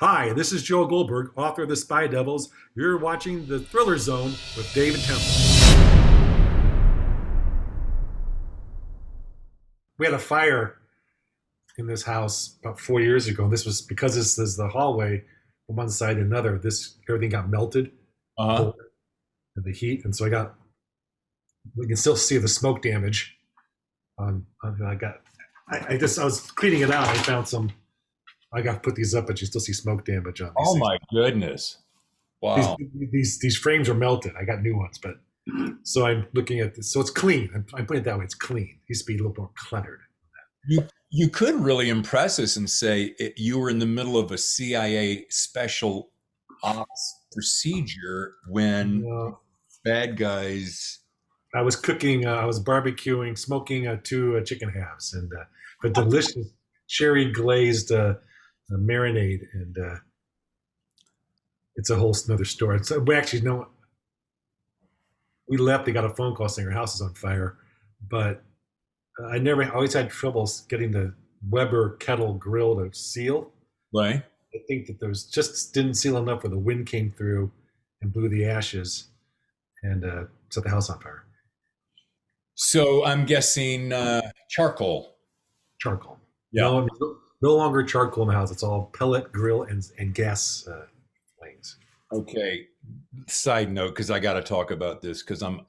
Hi, this is Joe Goldberg, author of The Spy Devils. You're watching The Thriller Zone with David Temple. We had a fire in this house about 4 years ago. And this was because this is the hallway from one side to another. This everything got melted, Uh-huh. the heat, and so we can still see the smoke damage. I was cleaning it out. I found some. I got to put these up, but you still see smoke damage on these Oh things. my goodness. these Wow. these frames are melted. I got new ones, but so I'm looking at this. So it's clean. I'm putting it that way. It's clean. It used to be a little more cluttered. You could really impress us and say you were in the middle of a CIA special ops procedure when Uh, bad guys. I was cooking. I was barbecuing, smoking two chicken halves, and the delicious cherry glazed marinade, and it's a whole another story. So we actually know we left. They got a phone call saying our house is on fire, but I always had troubles getting the Weber kettle grill to seal. Right. I think that there's just didn't seal enough where the wind came through and blew the ashes and set the house on fire. So I'm guessing charcoal. Charcoal. Yeah. No longer charcoal in the house. It's all pellet grill and gas flames. Okay. Side note, because I got to talk about this because I'm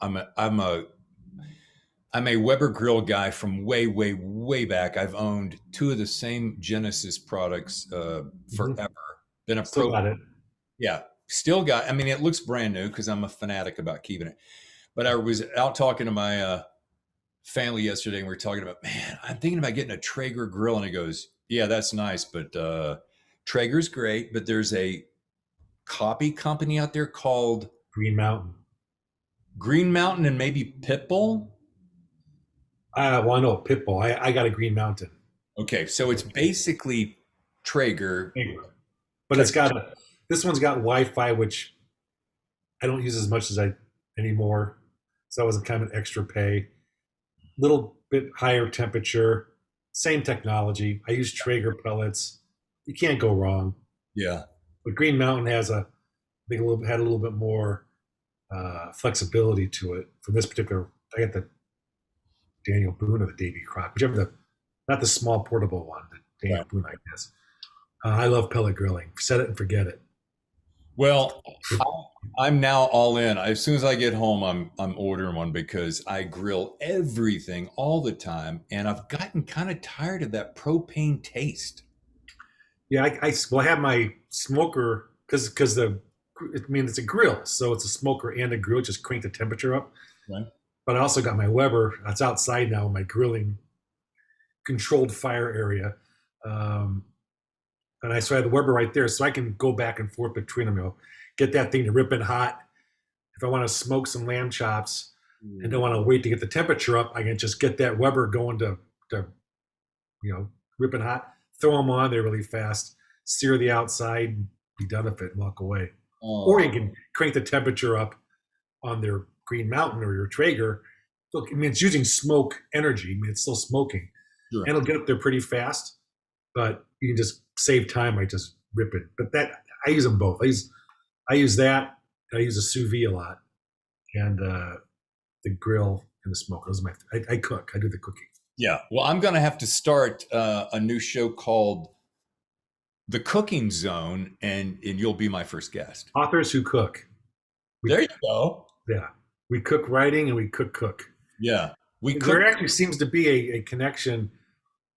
a Weber grill guy from way back. I've owned two of the same Genesis products Mhm. forever. Been a Still pro. got it. Yeah, still got. I mean, it looks brand new because I'm a fanatic about keeping it. But I was out talking to my family yesterday, and we were talking about, man, I'm thinking about getting a Traeger grill, and he goes, "Yeah, that's nice, but Traeger's great, but there's a copy company out there called Green Mountain. Green Mountain and maybe Pitbull." Well, I know Pitbull. I got a Green Mountain. Okay, so it's basically Traeger. But this one's got Wi-Fi, which I don't use as much as I anymore. So that was kind of an extra pay. Little bit higher temperature, same technology. I use Traeger pellets. You can't go wrong. Yeah. But Green Mountain had a little bit more flexibility to it. For this particular, I got the Daniel Boone or the Davy Crock, whichever not the small portable one, the Daniel Right. Boone, I guess. I love pellet grilling. Set it and forget it. Well, I'm now all in. As soon as I get home, I'm ordering one because I grill everything all the time, and I've gotten kind of tired of that propane taste. Yeah, well, I have my smoker because it's a grill, so it's a smoker and a grill. Just crank the temperature up. Right. But I also got my Weber. That's outside now. My grilling controlled fire area. Um, so I have the Weber right there, so I can go back and forth between them. Get that thing to ripping hot. If I want to smoke some lamb chops and don't want to wait to get the temperature up, I can just get that Weber going to ripping hot. Throw them on there really fast. Sear the outside, be done with it, and walk away. Or Oh, you can crank the temperature up on their Green Mountain or your Traeger. Look, I mean, it's using smoke energy. I mean, it's still smoking, sure. and it'll get up there pretty fast. But you can just save time by just rip it. But I use them both. I use that. I use a sous vide a lot, and the grill and the smoker. Those are I cook. I do the cooking. Yeah. Well, I'm going to have to start a new show called The Cooking Zone, and you'll be my first guest. Authors who cook. There you go. Yeah, we cook writing and we cook. Yeah. We cook. There actually seems to be a connection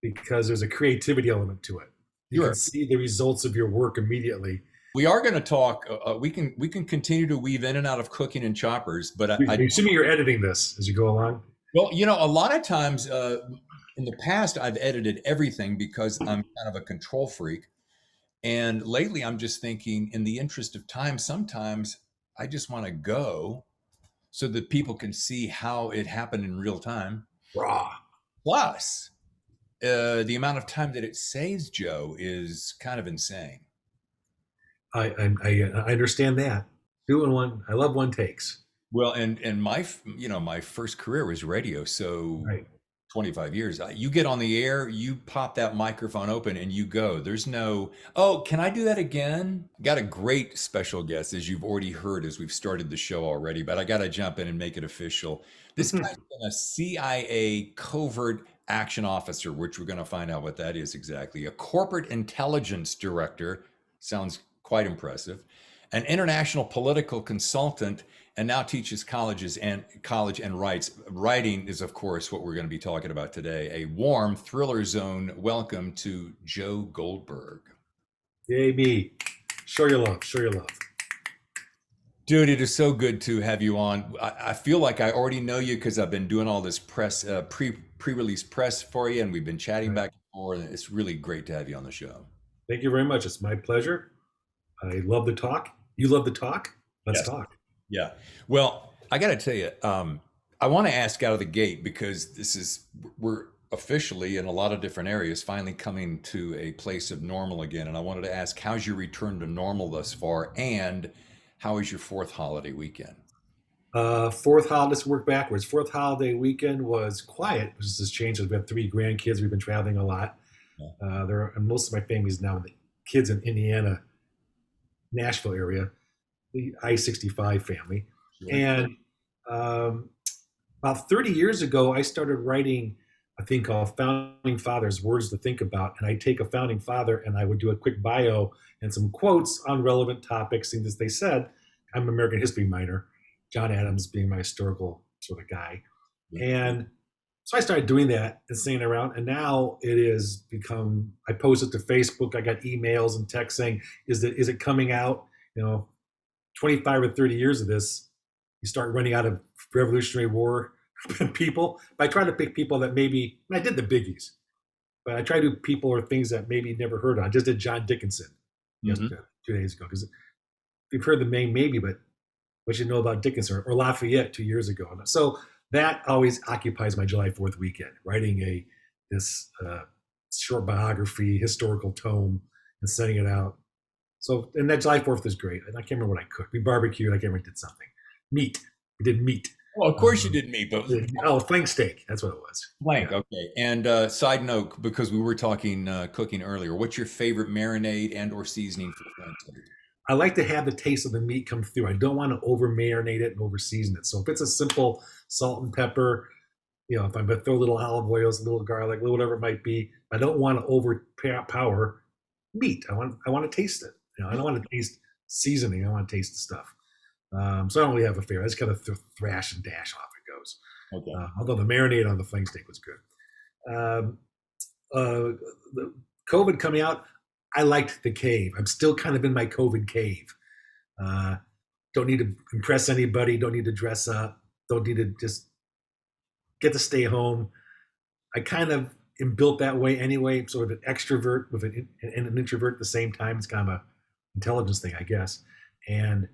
because there's a creativity element to it. You Sure. can see the results of your work immediately. We are going to talk. We can continue to weave in and out of cooking and choppers, but Assuming you're editing this as you go along. well, a lot of times in the past, I've edited everything because I'm kind of a control freak. And lately, I'm just thinking, in the interest of time, sometimes I just want to go so that people can see how it happened in real time. Raw. Plus, the amount of time that it saves, Joe, is kind of insane. I understand that. Doing one, I love one takes. Well, and my first career was radio, so Right. 25 years. You get on the air, you pop that microphone open and you go. There's no, oh, can I do that again? Got a great special guest, as you've already heard as we've started the show already, but I got to jump in and make it official. This guy's been a CIA covert action officer, which we're going to find out what that is exactly. A corporate intelligence director, sounds quite impressive. An international political consultant, and now teaches college and writes. Writing is, of course, what we're going to be talking about today. A warm thriller zone welcome to Joe Goldberg. Yay, me. Show your love. Show your love. Dude, it is so good to have you on. I feel like I already know you because I've been doing all this press, pre-release press for you, and we've been chatting back and forth. And it's really great to have you on the show. Thank you very much. It's my pleasure. I love to talk. You love to talk. Let's talk. Yeah. Well, I got to tell you, I want to ask out of the gate because we're officially in a lot of different areas finally coming to a place of normal again. And I wanted to ask, how's your return to normal thus far? And how was your fourth holiday weekend? Fourth holiday, let's work backwards. Fourth holiday weekend was quiet, which is this change. We have 3 grandkids. We've been traveling a lot. And most of my family's now the kids in Indiana, Nashville area, the I-65 family. Sure. And about 30 years ago, I started writing a thing called Founding Fathers, Words to Think About. And I take a founding father and I would do a quick bio and some quotes on relevant topics, things that they said. I'm an American history minor, John Adams being my historical sort of guy. And so I started doing that and saying it around. And now it is become, I post it to Facebook. I got emails and texts saying, is it coming out? 25 or 30 years of this, you start running out of Revolutionary War people. But I try to pick people that maybe, I did the biggies, but I try to do people or things that maybe you never heard of. I just did John Dickinson yesterday, 2 days ago, because you've heard the name maybe, but what you know about Dickinson or Lafayette 2 years ago. So that always occupies my July 4th weekend, writing this short biography, historical tome, and sending it out. So, and that July 4th is great. And I can't remember what I cooked. We barbecued. I can't remember, did something. Meat. We did meat. Well, of course you did meat, but flank steak. That's what it was. Flank, okay. And side note, because we were talking cooking earlier, what's your favorite marinade and or seasoning for flank steak? I like to have the taste of the meat come through. I don't want to over marinate it and over season it. So if it's a simple salt and pepper, if I'm going to throw a little olive oils, a little garlic, whatever it might be, I don't want to overpower meat. I want to taste it. I don't want to taste seasoning. I want to taste the stuff. So I don't really have a favorite. I just kind of thrash and dash off it goes. Okay. Although the marinade on the flank steak was good. The COVID coming out, I liked the cave. I'm still kind of in my COVID cave. Don't need to impress anybody. Don't need to dress up. Don't need to just get to stay home. I kind of am built that way anyway, sort of an extrovert with an introvert at the same time. It's kind of an intelligence thing, I guess. And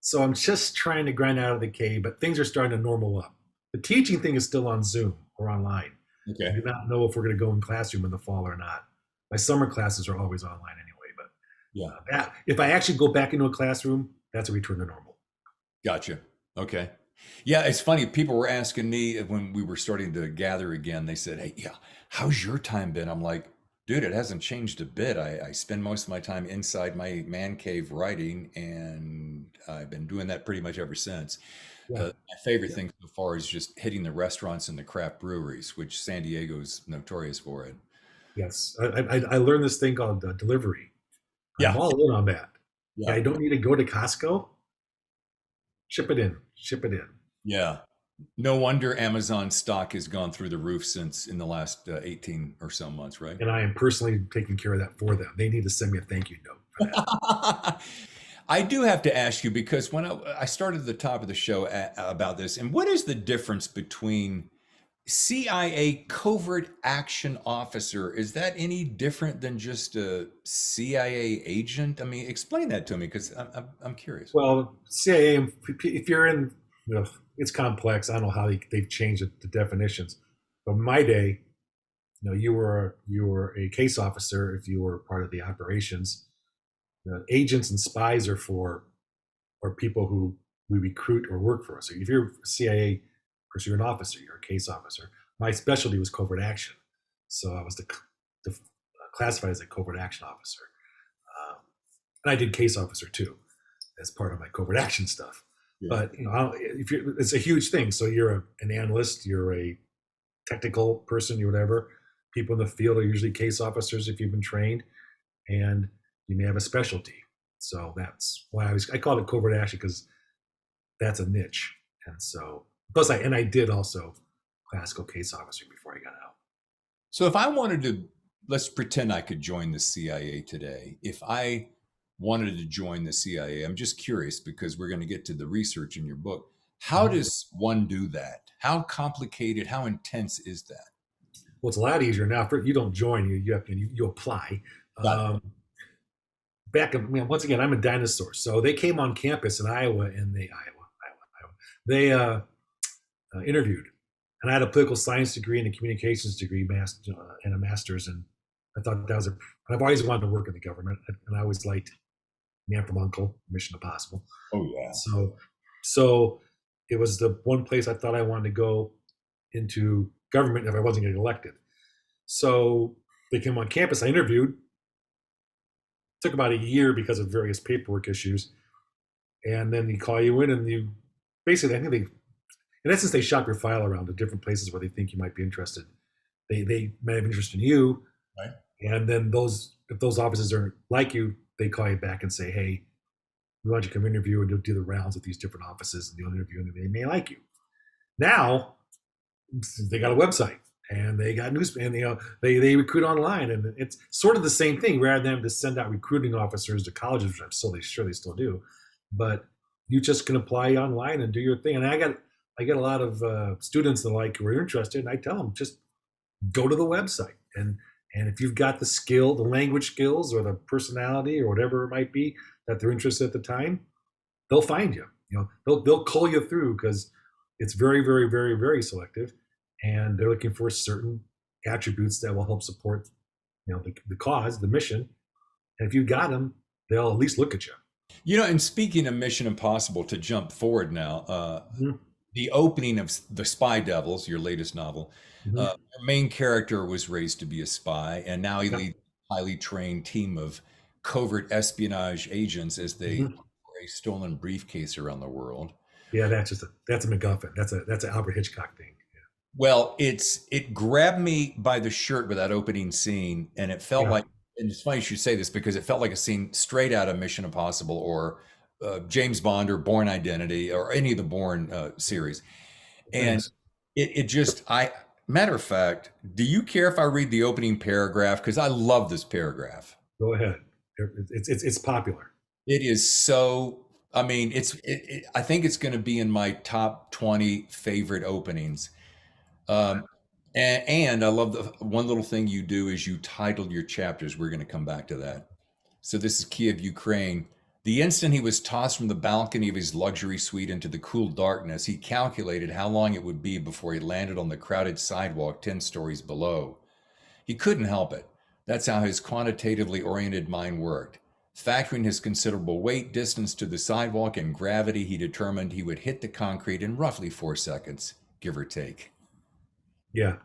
so I'm just trying to grind out of the cave, but things are starting to normal up. The teaching thing is still on Zoom or online. Okay. I do not know if we're going to go in classroom in the fall or not. My summer classes are always online anyway, but if I actually go back into a classroom, that's a return to normal. Gotcha. Okay. Yeah, it's funny. People were asking me when we were starting to gather again, they said, hey, how's your time been? I'm like, dude, it hasn't changed a bit. I spend most of my time inside my man cave writing, and I've been doing that pretty much ever since. My favorite thing so far is just hitting the restaurants and the craft breweries, which San Diego's notorious for it. Yes. I learned this thing called delivery. Yeah. I'm all in on that. Yeah. I don't need to go to Costco. Ship it in. Yeah. No wonder Amazon stock has gone through the roof since in the last 18 or so months, right? And I am personally taking care of that for them. They need to send me a thank you note for that. I do have to ask you, because when I started at the top of the show about this, and what is the difference between CIA covert action officer? Is that any different than just a CIA agent? I mean, explain that to me, because I'm curious. Well, CIA, if you're in, it's complex. I don't know how they've changed the definitions. But in my day, you were a case officer if you were part of the operations. Agents and spies are people who we recruit or work for us. So if you're CIA person, you're an officer, you're a case officer. my specialty was covert action, so I was classified as a covert action officer, and I did case officer too, as part of my covert action stuff. Yeah. But it's a huge thing. So you're an analyst, you're a technical person, you're whatever. People in the field are usually case officers if you've been trained, and you may have a specialty. So that's why I called it covert action, because that's a niche. And so plus I did also classical case officer before I got out. So if I wanted to, let's pretend I could join the CIA today. If I wanted to join the CIA, I'm just curious, because we're going to get to the research in your book. How does one do that? How complicated, how intense is that? Well, it's a lot easier now. You don't join, you apply. Once again, I'm a dinosaur. So they came on campus in Iowa, and they interviewed, and I had a political science degree and a communications degree, and a master's. And I thought that was I've always wanted to work in the government, and I always liked Man from Uncle, Mission Impossible. Oh yeah. So it was the one place I thought I wanted to go into government if I wasn't getting elected. So they came on campus. I interviewed. Took about a year because of various paperwork issues, and then they call you in, and you basically, I think in essence, they shop your file around to different places where they think you might be interested. They might have interest in you, right? And then if those offices are like you, they call you back and say, hey, we want you to come interview, and you'll do the rounds at these different offices, and you'll interview, and they may like you. Now they got a website, and they got news, and they recruit online, and it's sort of the same thing. Rather than to send out recruiting officers to colleges, which I'm sure they still do, but you just can apply online and do your thing. And I get a lot of students that who are interested, and I tell them, just go to the website, and if you've got the skill, the language skills, or the personality, or whatever it might be that they're interested at the time, they'll find you. They'll call you through, because it's very, very, very, very selective, and they're looking for certain attributes that will help support, the cause, the mission. And if you got them, they'll at least look at you. And speaking of Mission Impossible, to jump forward now, the opening of The Spy Devils, your latest novel, your main character was raised to be a spy, and now he leads a highly trained team of covert espionage agents as they look for a stolen briefcase around the world. Yeah, that's a MacGuffin. That's an Alfred Hitchcock thing. Yeah. Well, it grabbed me by the shirt with that opening scene, and it felt like, and it's funny you should say this, because it felt like a scene straight out of Mission Impossible, or James Bond, or Bourne Identity, or any of the Bourne series. And it just, matter of fact, do you care if I read the opening paragraph? Because I love this paragraph. Go ahead. It's popular. It is so, I mean, I think it's going to be in my top 20 favorite openings. And I love the one little thing you do is you titled your chapters. We're going to come back to that. So this is Kiev, Ukraine. The instant he was tossed from the balcony of his luxury suite into the cool darkness, he calculated how long it would be before he landed on the crowded sidewalk 10 stories below. He couldn't help it. That's how his quantitatively oriented mind worked. Factoring his considerable weight, distance to the sidewalk, and gravity, he determined he would hit the concrete in roughly 4 seconds, give or take. Yeah.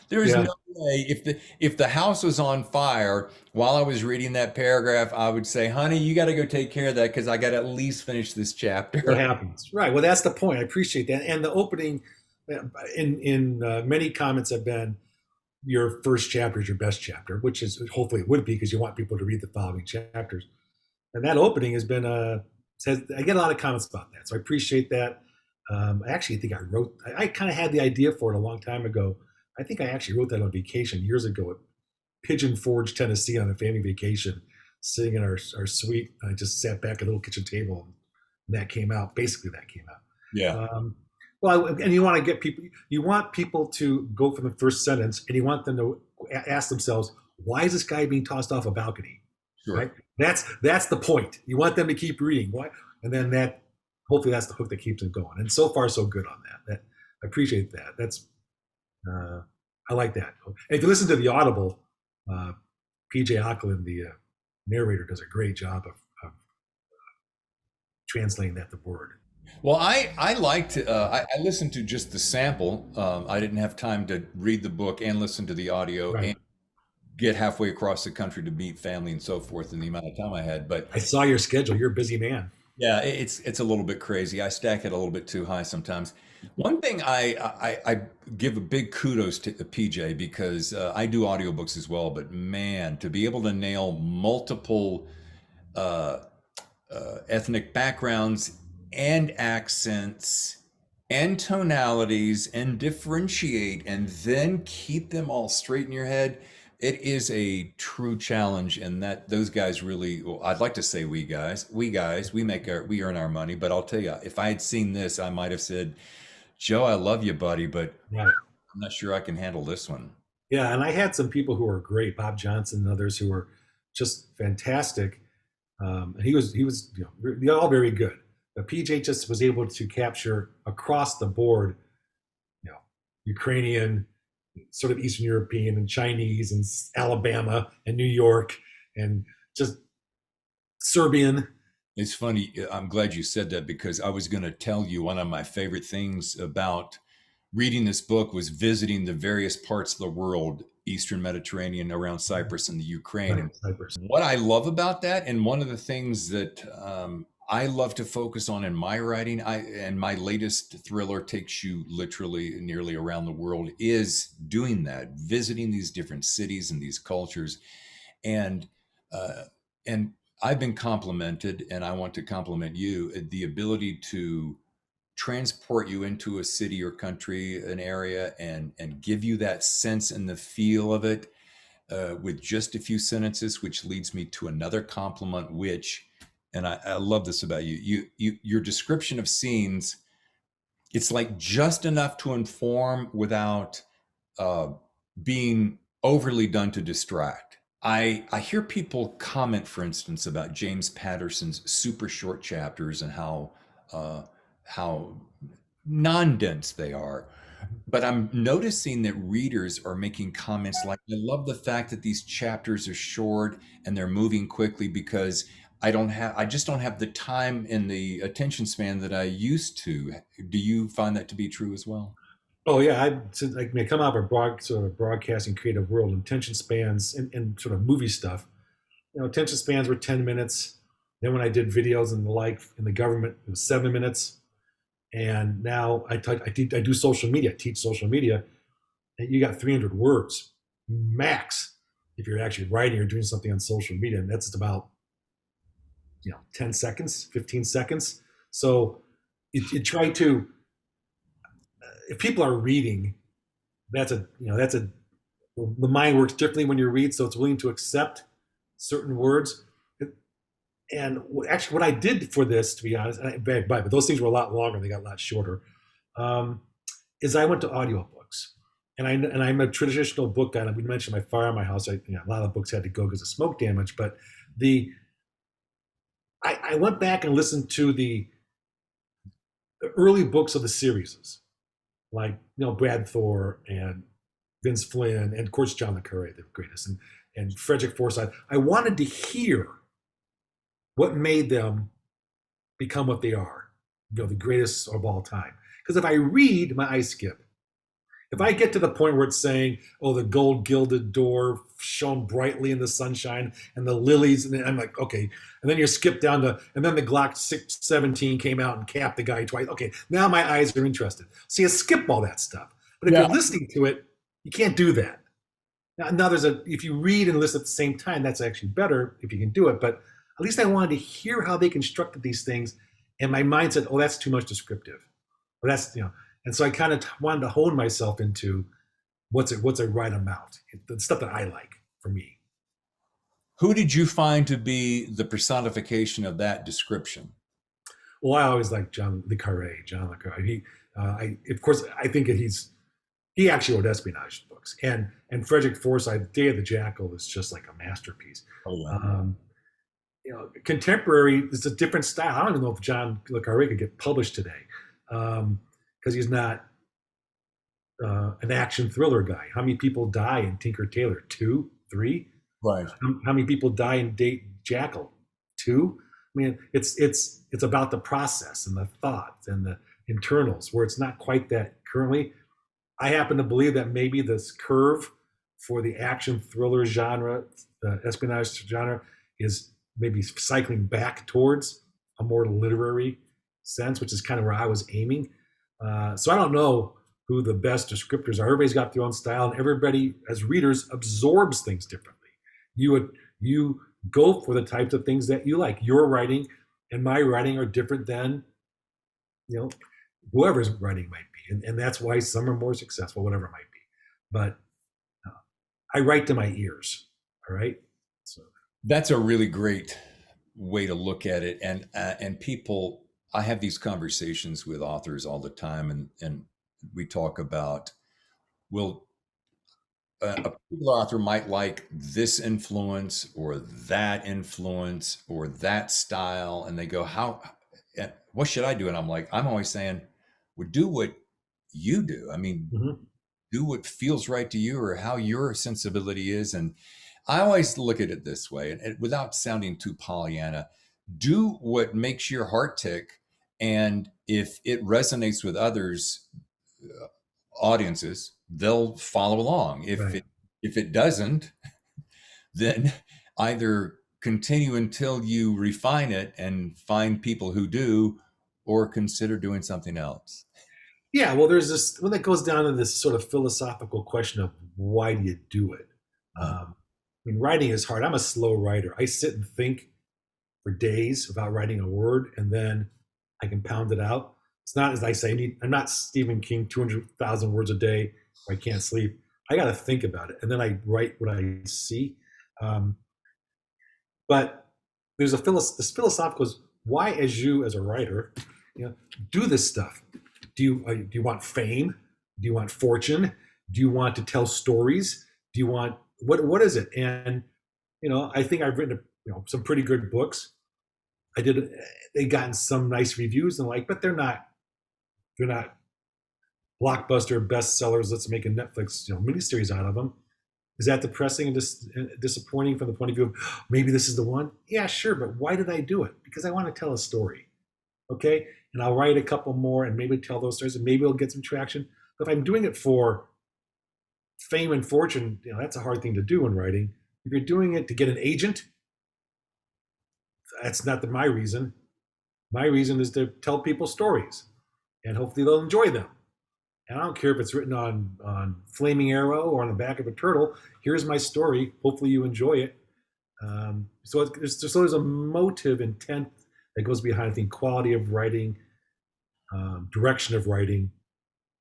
There is no way, if the house was on fire while I was reading that paragraph, I would say, honey, you got to go take care of that, because I got to at least finish this chapter. What happens? Right. Well, that's the point. I appreciate that. And the opening in many comments have been, your first chapter is your best chapter, which is, hopefully it would be, because you want people to read the following chapters. And that opening has been, I get a lot of comments about that. So I appreciate that. I actually think I kind of had the idea for it a long time ago. I think I actually wrote that on vacation years ago at Pigeon Forge, Tennessee, on a family vacation, sitting in our suite. I just sat back at a little kitchen table, and that came out. Basically, that came out. Yeah. Well, and you want people to go from the first sentence, and you want them to ask themselves, why is this guy being tossed off a balcony? Sure. Right? That's the point. You want them to keep reading. Why? And then hopefully that's the hook that keeps them going. And so far, so good on that. I appreciate that. That's I like that. And if you listen to the Audible, PJ Ackland, the narrator, does a great job of translating that to word. Well, I liked I listened to just the sample. I didn't have time to read the book and listen to the audio Right. and get halfway across the country to meet family and so forth in the amount of time I had. But I saw your schedule. You're a busy man. yeah, it's a little bit crazy. I stack it a little bit too high sometimes. One thing I give a big kudos to PJ because I do audiobooks as well, but man, to be able to nail multiple uh, ethnic backgrounds and accents and tonalities and differentiate and then keep them all straight in your head. It is a true challenge, and that those guys really, well, I'd like to say we earn our money, but I'll tell you, if I had seen this, I might have said, Joe, I love you, buddy, but Right. I'm not sure I can handle this one. Yeah, and I had some people who were great, Bob Johnson and others who were just fantastic. And he was they're all very good. But PJ just was able to capture across the board, you know, Ukrainian, sort of Eastern European, and Chinese, and Alabama, and New York, and just Serbian. It's funny. I'm glad you said that because I was going to tell you one of my favorite things about reading this book was visiting the various parts of the world, Eastern Mediterranean, around Cyprus and the Ukraine. Right, And Cyprus. what I love about that, and one of the things that I love to focus on in my writing, and my latest thriller takes you literally nearly around the world, is doing that, visiting these different cities and these cultures, and uh, and I've been complimented, and I want to compliment you, the ability to transport you into a city or country, an area, and give you that sense and the feel of it with just a few sentences, which leads me to another compliment, which, and I love this about you, your description of scenes, it's like just enough to inform without uh, being overly done to distract. I hear people comment, for instance, about James Patterson's super short chapters and uh, how non-dense they are. But I'm noticing that readers are making comments like, I love the fact that these chapters are short and they're moving quickly because I just don't have the time and the attention span that I used to. Do you find that to be true as well? Oh yeah, since I mean, I come out of a sort of broadcasting creative world, and attention spans and sort of movie stuff. Attention spans were 10 minutes. Then when I did videos and the like in the government, it was 7 minutes. And now I do social media. I teach social media, and you got 300 words max if you're actually writing or doing something on social media, and that's about 10 seconds, 15 seconds. So you try to, if people are reading, that's a the mind works differently when you read, so it's willing to accept certain words. And actually, what I did for this, to be honest, but those things were a lot longer. They got a lot shorter. Um, is I went to audiobooks, and I'm a traditional book guy. We mentioned my fire in my house. A lot of books had to go because of smoke damage, but the I went back and listened to the early books of the series, like Brad Thor and Vince Flynn, and of course John le Carre, the greatest, and Frederick Forsyth. I wanted to hear what made them become what they are, the greatest of all time. Because if I read, my eyes skip. If I get to the point where it's saying, "Oh, the gold gilded door shone brightly in the sunshine, and the lilies," and I'm like, "Okay," and then you skip down to, and then the Glock 17 came out and capped the guy twice. Okay, now my eyes are interested. So you skip all that stuff. But if Yeah. you're listening to it, you can't do that. Now if you read and listen at the same time, that's actually better if you can do it. But at least I wanted to hear how they constructed these things, and my mind said, "Oh, that's too much descriptive." Or and so I kind of wanted to hone myself into what's a right amount, the stuff that I like for me. Who did you find to be the personification of that description? Well, I always like John le Carre. I of course I think that he actually wrote espionage books, and Frederick Forsyth, Day of the Jackal, is just like a masterpiece. Oh, wow. Contemporary is a different style. I don't even know if John le Carre could get published today, because he's not an action thriller guy. How many people die in Tinker Tailor? Two, three. Right. How many people die in Date Jackal? Two. mean, it's about the process and the thoughts and the internals, where it's not quite that currently. I happen to believe that maybe this curve for the action thriller genre, the espionage genre, is maybe cycling back towards a more literary sense, which is kind of where I was aiming. So I don't know who the best descriptors are. Everybody's got their own style, and everybody, as readers, absorbs things differently. You go for the types of things that you like. Your writing and my writing are different than you know whoever's writing might be, and that's why some are more successful, whatever it might be. But uh, I write to my ears. All right. So That's a really great way to look at it. And people, I have these conversations with authors all the time, and we talk about, well, a particular author might like this influence or that influence or that style, and they go, "How? What should I do?" And I'm like, I'm always saying, "Well, do what you do. I mean, mhm. do what feels right to you or how your sensibility is." And I always look at it this way, and without sounding too Pollyanna, do what makes your heart tick. And if it resonates with others, uh, audiences, they'll follow along. Right. If it doesn't, then either continue until you refine it and find people who do, or consider doing something else. Yeah, well, there's this when it goes down to this sort of philosophical question of why do you do it? Uh, I mean, writing is hard. I'm a slow writer. I sit and think for days without writing a word, and then I can pound it out. It's not as I say. I'm not Stephen King, 200,000 words a day. Where I can't sleep. I got to think about it, and then I write what I see. Um, but there's this philosophical is why, as you as a writer, you know, do this stuff. Do you want fame? Do you want fortune? Do you want to tell stories? Do you want what is it? And I think I've written some pretty good books. I did they gotten some nice reviews and but they're not blockbuster bestsellers. Let's make a Netflix miniseries out of them. Is that depressing and disappointing from the point of view of maybe this is the one? Yeah, sure, but why did I do it? Because I want to tell a story. Okay, and I'll write a couple more and maybe tell those stories and maybe it'll get some traction. But if I'm doing it for fame and fortune, that's a hard thing to do in writing. If you're doing it to get an agent, that's not my reason. My reason is to tell people stories, and hopefully they'll enjoy them. And I don't care if it's written on Flaming Arrow or on the back of a turtle. Here's my story. Hopefully you enjoy it. So there's a motive intent that goes behind, I think, quality of writing, direction of writing.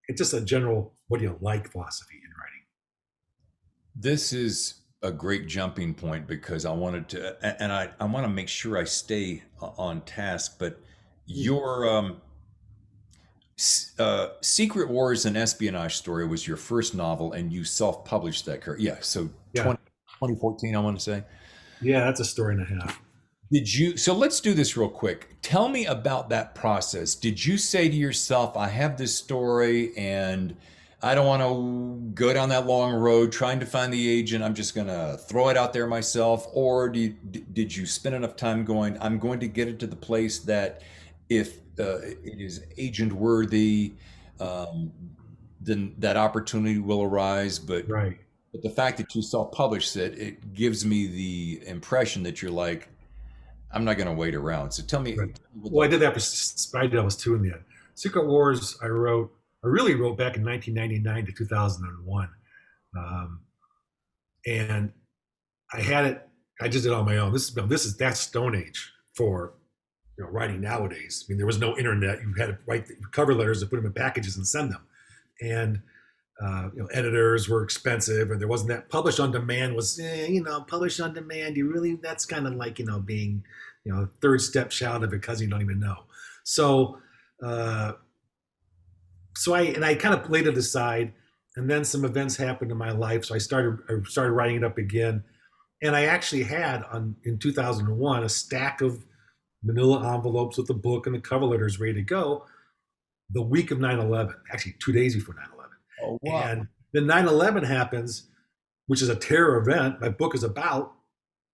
It's just a general what do you like philosophy in writing. this is a great jumping point because I wanted to, and I want to make sure I stay on task. But your Secret Wars and Espionage Story was your first novel, and you self-published that. Yeah, so Yeah, 2014, I want to say. yeah, that's a story and a half. Did you, so let's do this real quick. Tell me about that process. Did you say to yourself, I have this story and I don't want to go down that long road trying to find the agent. I'm just going to throw it out there myself. Or did you spend enough time going, I'm going to get it to the place that if it is agent worthy, um, then that opportunity will arise. Right. But the fact that you self-published it, it gives me the impression that you're like, I'm not going to wait around. So tell me Right. what Well, I that. did that for Spy Devils 2 in the end. Secret Wars, I really wrote back in 1999 to 2001. Um, and I had it, I just did it on my own. That's Stone Age for writing nowadays. I mean, there was no internet. You had to write the cover letters and put them in packages and send them. And editors were expensive, and there wasn't that publish on demand was, publish on demand. You really, that's kind of like, being, third step child of a cousin you don't even know. So, uh, I kind of laid it aside, and then some events happened in my life. So I started writing it up again. And I actually had in 2001, a stack of manila envelopes with the book and the cover letters ready to go the week of 9/11, actually 2 days before 9/11. Oh, wow. And then 9/11 happens, which is a terror event my book is about.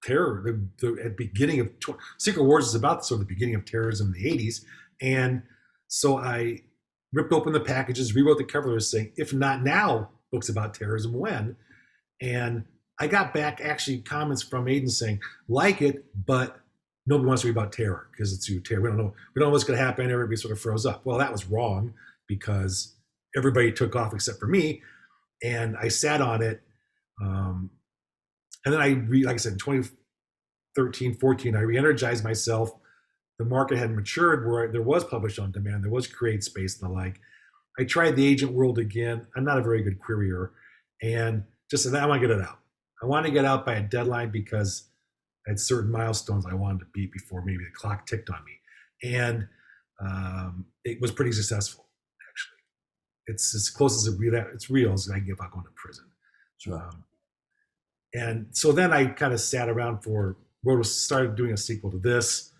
terror. At beginning of Secret Wars is about sort of the beginning of terrorism in the 80s, and so I ripped open the packages, rewrote the cover letters saying, "If not now, books about terrorism, when?" And I got back actually comments from agents saying, "Like it, but nobody wants to read about terror because it's too terror. We don't know what's going to happen." Everybody sort of froze up. Well, that was wrong because everybody took off except for me, and I sat on it. And then like I said, in 2013, 14, I re-energized myself. The market had matured where there was published on demand, there was create space and the like. I tried the agent world again. I'm not a very good querier, and just said, I want to get it out. I want to get out by a deadline because I had certain milestones I wanted to beat before maybe the clock ticked on me. And it was pretty successful, actually. It's as close as it's real as I can get without going to prison. Sure. And so then I kind of sat around started doing a sequel to this,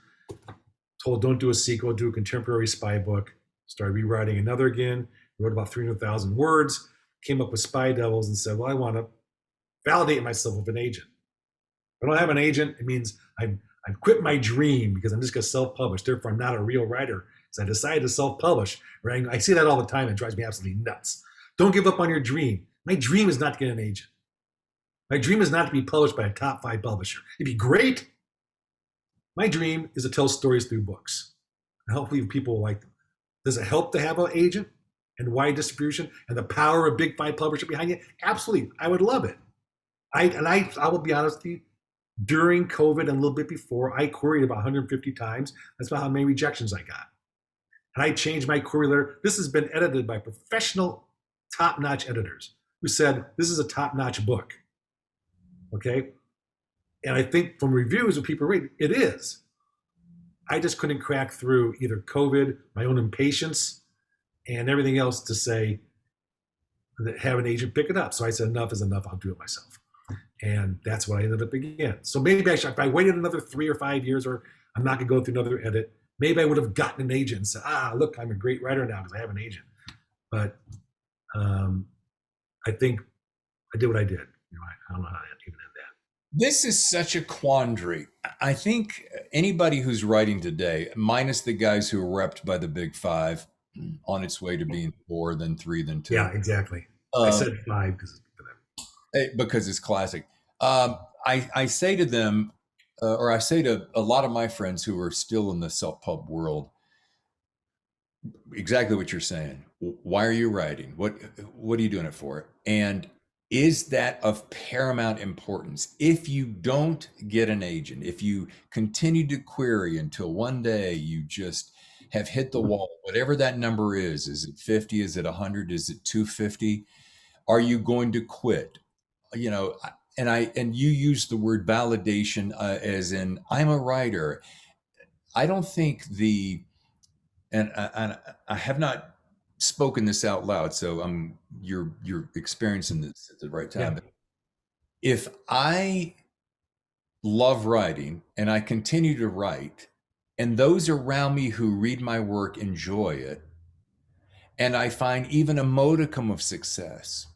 told don't do a sequel, do a contemporary spy book, started rewriting another again, wrote about 300,000 words, came up with Spy Devils and said, well, I want to validate myself with an agent. If I don't have an agent, it means I've quit my dream because I'm just going to self-publish. Therefore, I'm not a real writer. So I decided to self-publish. Right? I see that all the time. It drives me absolutely nuts. Don't give up on your dream. My dream is not to get an agent. My dream is not to be published by a top 5 publisher. It'd be great. My dream is to tell stories through books. And hopefully people will like them. Does it help to have an agent and wide distribution and the power of big 5 publisher behind you? Absolutely. I would love it. I will be honest with you, during COVID and a little bit before, I queried about 150 times. That's about how many rejections I got. And I changed my query letter. This has been edited by professional top-notch editors who said, this is a top-notch book. Okay? And I think from reviews, when people read, it is. I just couldn't crack through either COVID, my own impatience, and everything else to say, have an agent pick it up. So I said, enough is enough. I'll do it myself. And that's what I ended up again. So maybe if I waited another 3 or 5 years, or I'm not going to go through another edit, maybe I would have gotten an agent and said, look, I'm a great writer now because I have an agent. But I think I did what I did. I don't know how to even end that. This is such a quandary. I think anybody who's writing today, minus the guys who are repped by the Big 5 on its way to being 4, then 3, then 2. Yeah, exactly. I said 5 because it's classic. I say to them, or I say to a lot of my friends who are still in the self-pub world, exactly what you're saying. Why are you writing? What are you doing it for? And is that of paramount importance? If you don't get an agent, if you continue to query until one day you just have hit the wall, whatever that number is it 50? Is it 100? Is it 250? Are you going to quit? And you use the word validation as in I'm a writer. I don't think and I have not spoken this out loud, so you're experiencing this at the right time. Yeah. If I love writing and I continue to write, and those around me who read my work enjoy it, and I find even a modicum of success,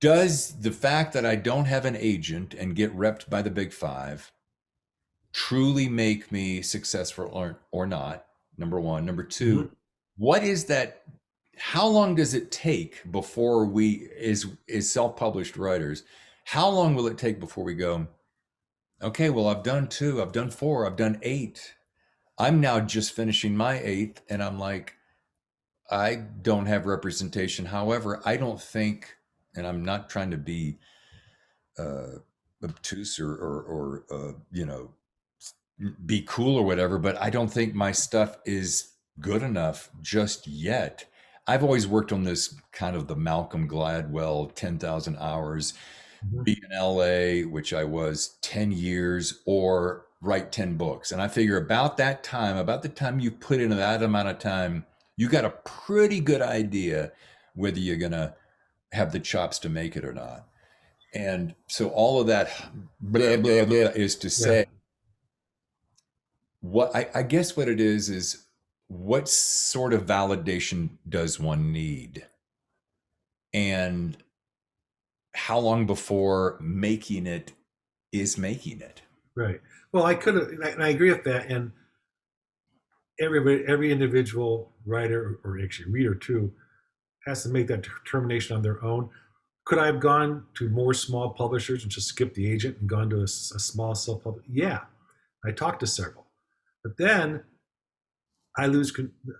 does the fact that I don't have an agent and get repped by the Big 5 truly make me successful or not? Number one. Number two, what is that? How long does it take before we, as self-published writers, how long will it take before we go, okay, well, I've done 2, I've done 4, I've done 8. I'm now just finishing my 8th, and I'm like, I don't have representation. However, I don't think, and I'm not trying to be obtuse or be cool or whatever, but I don't think my stuff is good enough just yet. I've always worked on this kind of the Malcolm Gladwell 10,000 hours, be in LA, which I was 10 years, or write 10 books. And I figure about the time you put in that amount of time, you got a pretty good idea whether you're going to have the chops to make it or not. And so all of that blah, blah, blah is to say, what I guess what it is what sort of validation does one need? And how long before making it is making it? Right. Well, I could have, and I agree with that. And every individual writer, or actually reader too, has to make that determination on their own. Could I have gone to more small publishers and just skipped the agent and gone to a small self-publisher? Yeah, I talked to several, but then I lose.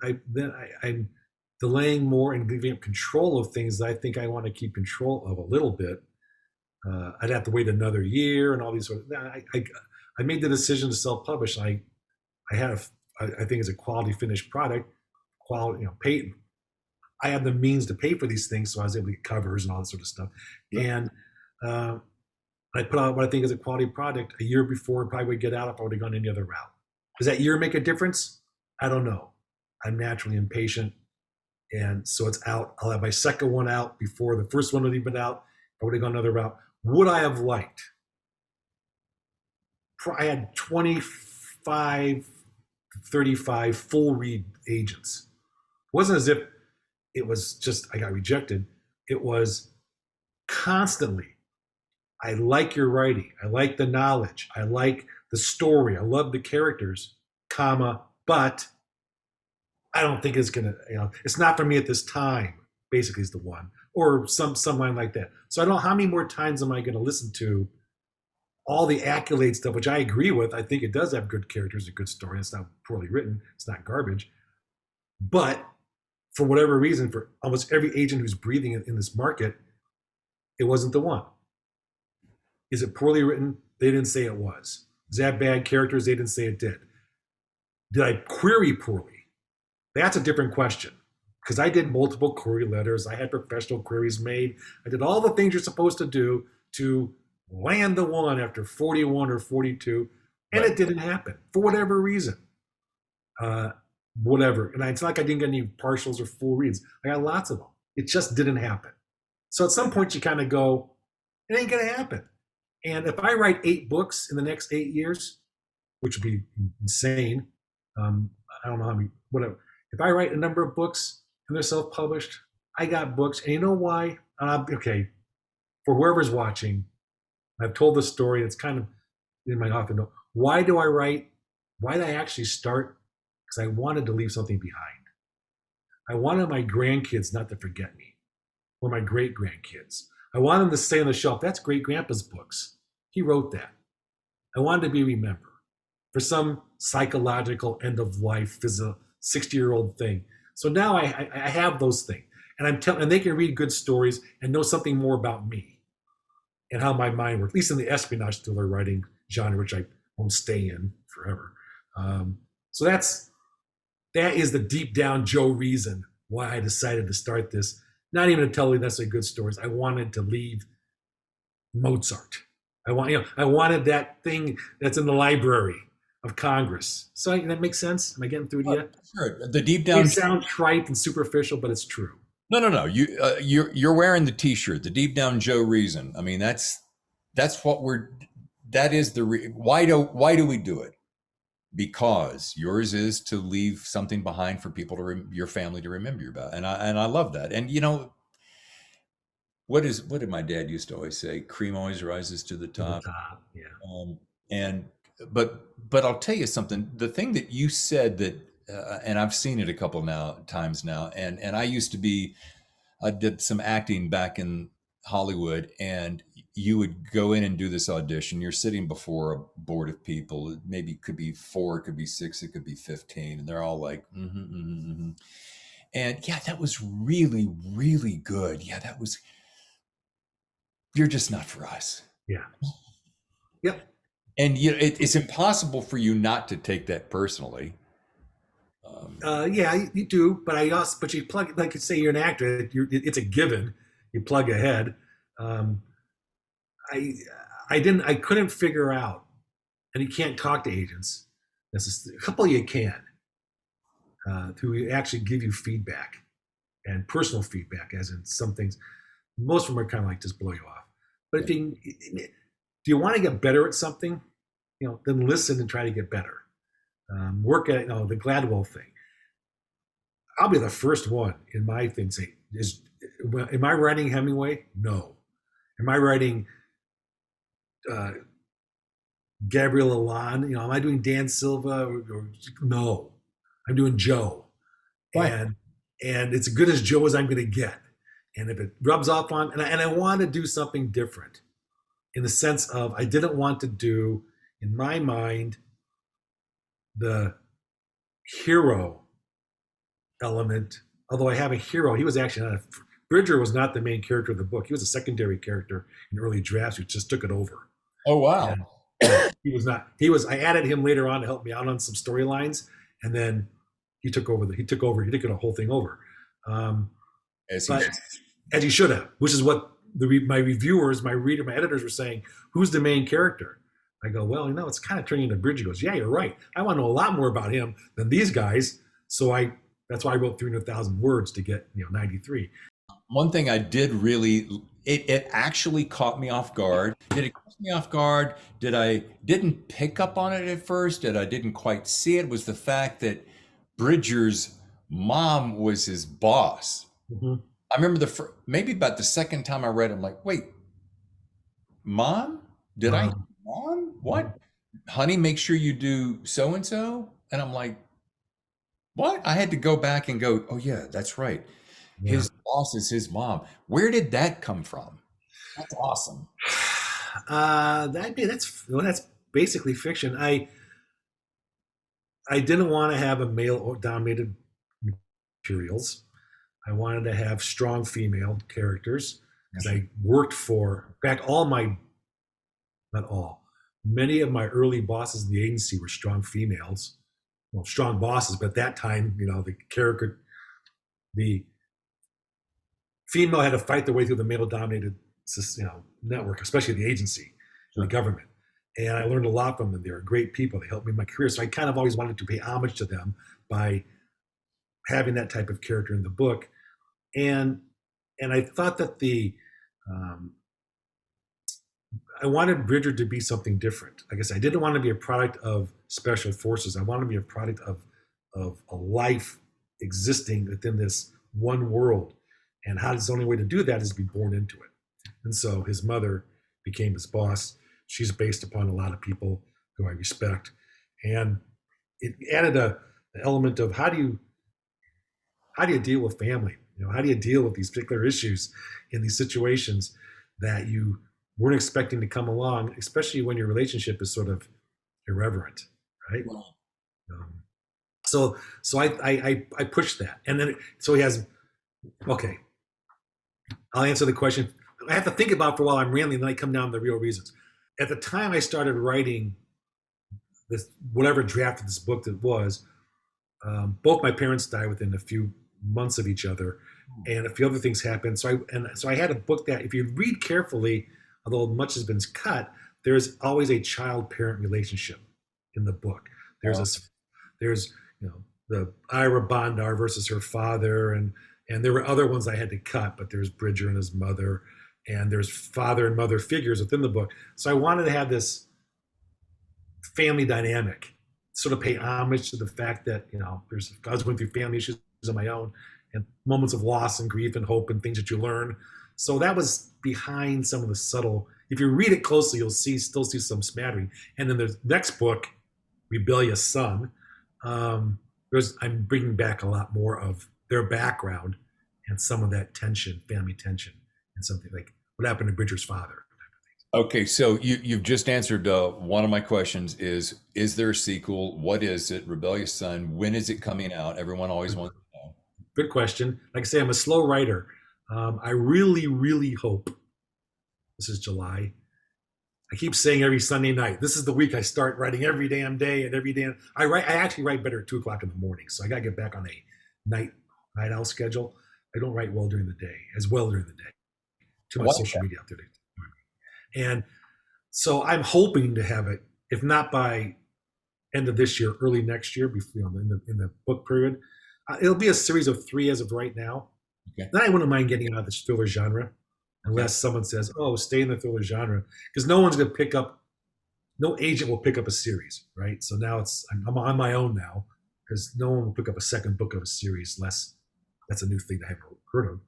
I'm delaying more and giving up control of things that I think I want to keep control of a little bit. I'd have to wait another year and all these sort of. I made the decision to self-publish. I had I think it's a quality finished product, quality, pay. I have the means to pay for these things, so I was able to get covers and all that sort of stuff. And I put out what I think is a quality product a year before it probably would get out if I would have gone any other route. Does that year make a difference? I don't know. I'm naturally impatient, and so it's out. I'll have my second one out before the first one would have been out. I would have gone another route. Would I have liked? I had 25, 35 full read agents. It wasn't as if it was just I got rejected. It was constantly, I like your writing. I like the knowledge. I like the story. I love the characters, comma, but I don't think it's gonna, it's not for me at this time, basically is the one. Or some line like that. So I don't know how many more times am I gonna listen to all the accolade stuff, which I agree with. I think it does have good characters, a good story. It's not poorly written. It's not garbage. But for whatever reason, for almost every agent who's breathing in this market, it wasn't the one. Is it poorly written? They didn't say it was. Is that bad characters? They didn't say it did. Did I query poorly? That's a different question, because I did multiple query letters. I had professional queries made. I did all the things you're supposed to do to land the one after 41 or 42, and It didn't happen for whatever reason. Whatever. And it's not like I didn't get any partials or full reads. I got lots of them. It just didn't happen. So at some point you kind of go, it ain't going to happen. And if I write 8 books in the next 8 years, which would be insane, I don't know how many, whatever. If I write a number of books and they're self-published, I got books. And you know why? Okay, for whoever's watching, I've told this story. It's kind of in my often know. Why do I write? Why did I actually start? Because I wanted to leave something behind. I wanted my grandkids not to forget me, or my great grandkids. I wanted them to stay on the shelf. That's great grandpa's books. He wrote that. I wanted to be remembered for some psychological end of life as a 60-year-old thing. So now I have those things, and and they can read good stories and know something more about me and how my mind works. At least in the espionage thriller writing genre, which I won't stay in forever. So that is the deep down Joe reason why I decided to start this. Not even to tell you necessarily good stories. I wanted to leave Mozart. I wanted that thing that's in the Library of Congress. So that makes sense. Am I getting through to you? Sure. The deep down. It sounds trite and superficial, but it's true. No. You're wearing the T-shirt. The deep down Joe reason. I mean, that's what we're. That is the why do we do it? Because yours is to leave something behind for people your family to remember you about, and I love that. And what did my dad used to always say? Cream always rises to the top. Yeah. But I'll tell you something. The thing that you said that, and I've seen it a couple times now, and I did some acting back in Hollywood, and you would go in and do this audition. You're sitting before a board of people. Maybe it could be 4, it could be 6, it could be 15, and they're all like, and yeah, that was really, really good. Yeah, you're just not for us. Yeah. Yep. And it's impossible for you not to take that personally. Yeah, you do, but you plug, like you say, you're an actor. It's a given. You plug ahead. I couldn't figure out, and you can't talk to agents. A couple you can, who actually give you feedback and personal feedback, as in some things. Most of them are kind of like just blow you off. But if do you want to get better at something, then listen and try to get better. Work at the Gladwell thing. I'll be the first one in my thing say, am I writing Hemingway? No. Am I writing uh, Gabriel Alon? Am I doing Dan Silva? No, I'm doing Joe, Right. and it's as good as Joe as I'm going to get. And if it rubs off on, and I want to do something different, in the sense of I didn't want to do, in my mind, the hero element. Although I have a hero, he was actually not. Bridger was not the main character of the book. He was a secondary character in early drafts who just took it over. Oh, wow. And yeah, he was not. He was. I added him later on to help me out on some storylines, and then he took over. He took the whole thing over. As he But should. as he should have, which is what my reviewers, my editors were saying. Who's the main character? I go, well, it's kind of turning into Bridger. He goes, yeah, you're right. I want to know a lot more about him than these guys. So that's why I wrote 300,000 words to get 93. One thing I did really, it actually caught me off guard. Did it catch me off guard? Did I didn't pick up on it at first? Did I didn't quite see it? Was the fact that Bridger's mom was his boss. Mm-hmm. I remember maybe about the second time I read it, I'm like, wait, mom? Did I mom? What? Honey, make sure you do so and so. And I'm like, what? I had to go back and go, oh yeah, that's right. Yeah. His boss is his mom. Where did that come from? That's awesome. That's basically fiction. I didn't want to have a male-dominated materials. I wanted to have strong female characters because I worked for, in fact, not all, many of my early bosses in the agency were strong females. Well, strong bosses, but at that time, the female had to fight their way through the male-dominated, network, especially the agency, the government. And I learned a lot from them. They were great people. They helped me in my career. So I kind of always wanted to pay homage to them by having that type of character in the book. And I thought that I wanted Bridger to be something different. Like I said, I didn't want to be a product of special forces. I wanted to be a product of a life existing within this one world. And the only way to do that is to be born into it. And so his mother became his boss. She's based upon a lot of people who I respect. And it added an element of how do you deal with family? How do you deal with these particular issues in these situations that you weren't expecting to come along, especially when your relationship is sort of irreverent, right? Wow. So I pushed that, and then so he has. Okay, I'll answer the question. I have to think about it for a while. I'm rambling, then I come down to the real reasons. At the time I started writing this, whatever draft of this book that was, both my parents died within a few months of each other, and a few other things happened. So I had a book that, if you read carefully, although much has been cut, there's always a child-parent relationship in the book. There's the Ira Bondar versus her father, and there were other ones I had to cut, but there's Bridger and his mother, and there's father and mother figures within the book. So I wanted to have this family dynamic, sort of pay homage to the fact that I was going through family issues of my own, and moments of loss and grief and hope and things that you learn. So that was behind some of the subtle. If you read it closely, you'll still see some smattering. And then the next book, Rebellious Son, I'm bringing back a lot more of their background and some of that tension, family tension, and something like what happened to Bridger's father. Okay, so you've just answered one of my questions. Is there a sequel? What is it? Rebellious Son. When is it coming out? Everyone always wants to know. Good question. Like I say, I'm a slow writer. I really, really hope this is July. I keep saying every Sunday night, this is the week I start writing every damn day, and every day I actually write better at 2:00 in the morning. So I got to get back on a night owl schedule. I don't write well during the day, as well during the day. Too much social media out there. And so I'm hoping to have it, if not by end of this year, early next year, before in the book period. It'll be a series of 3 as of right now. Okay. Then I wouldn't mind getting out of the thriller genre, unless someone says, "Oh, stay in the thriller genre," because no agent will pick up a series, right? So now I'm on my own now, because no one will pick up a second book of a series unless that's a new thing that I haven't heard of.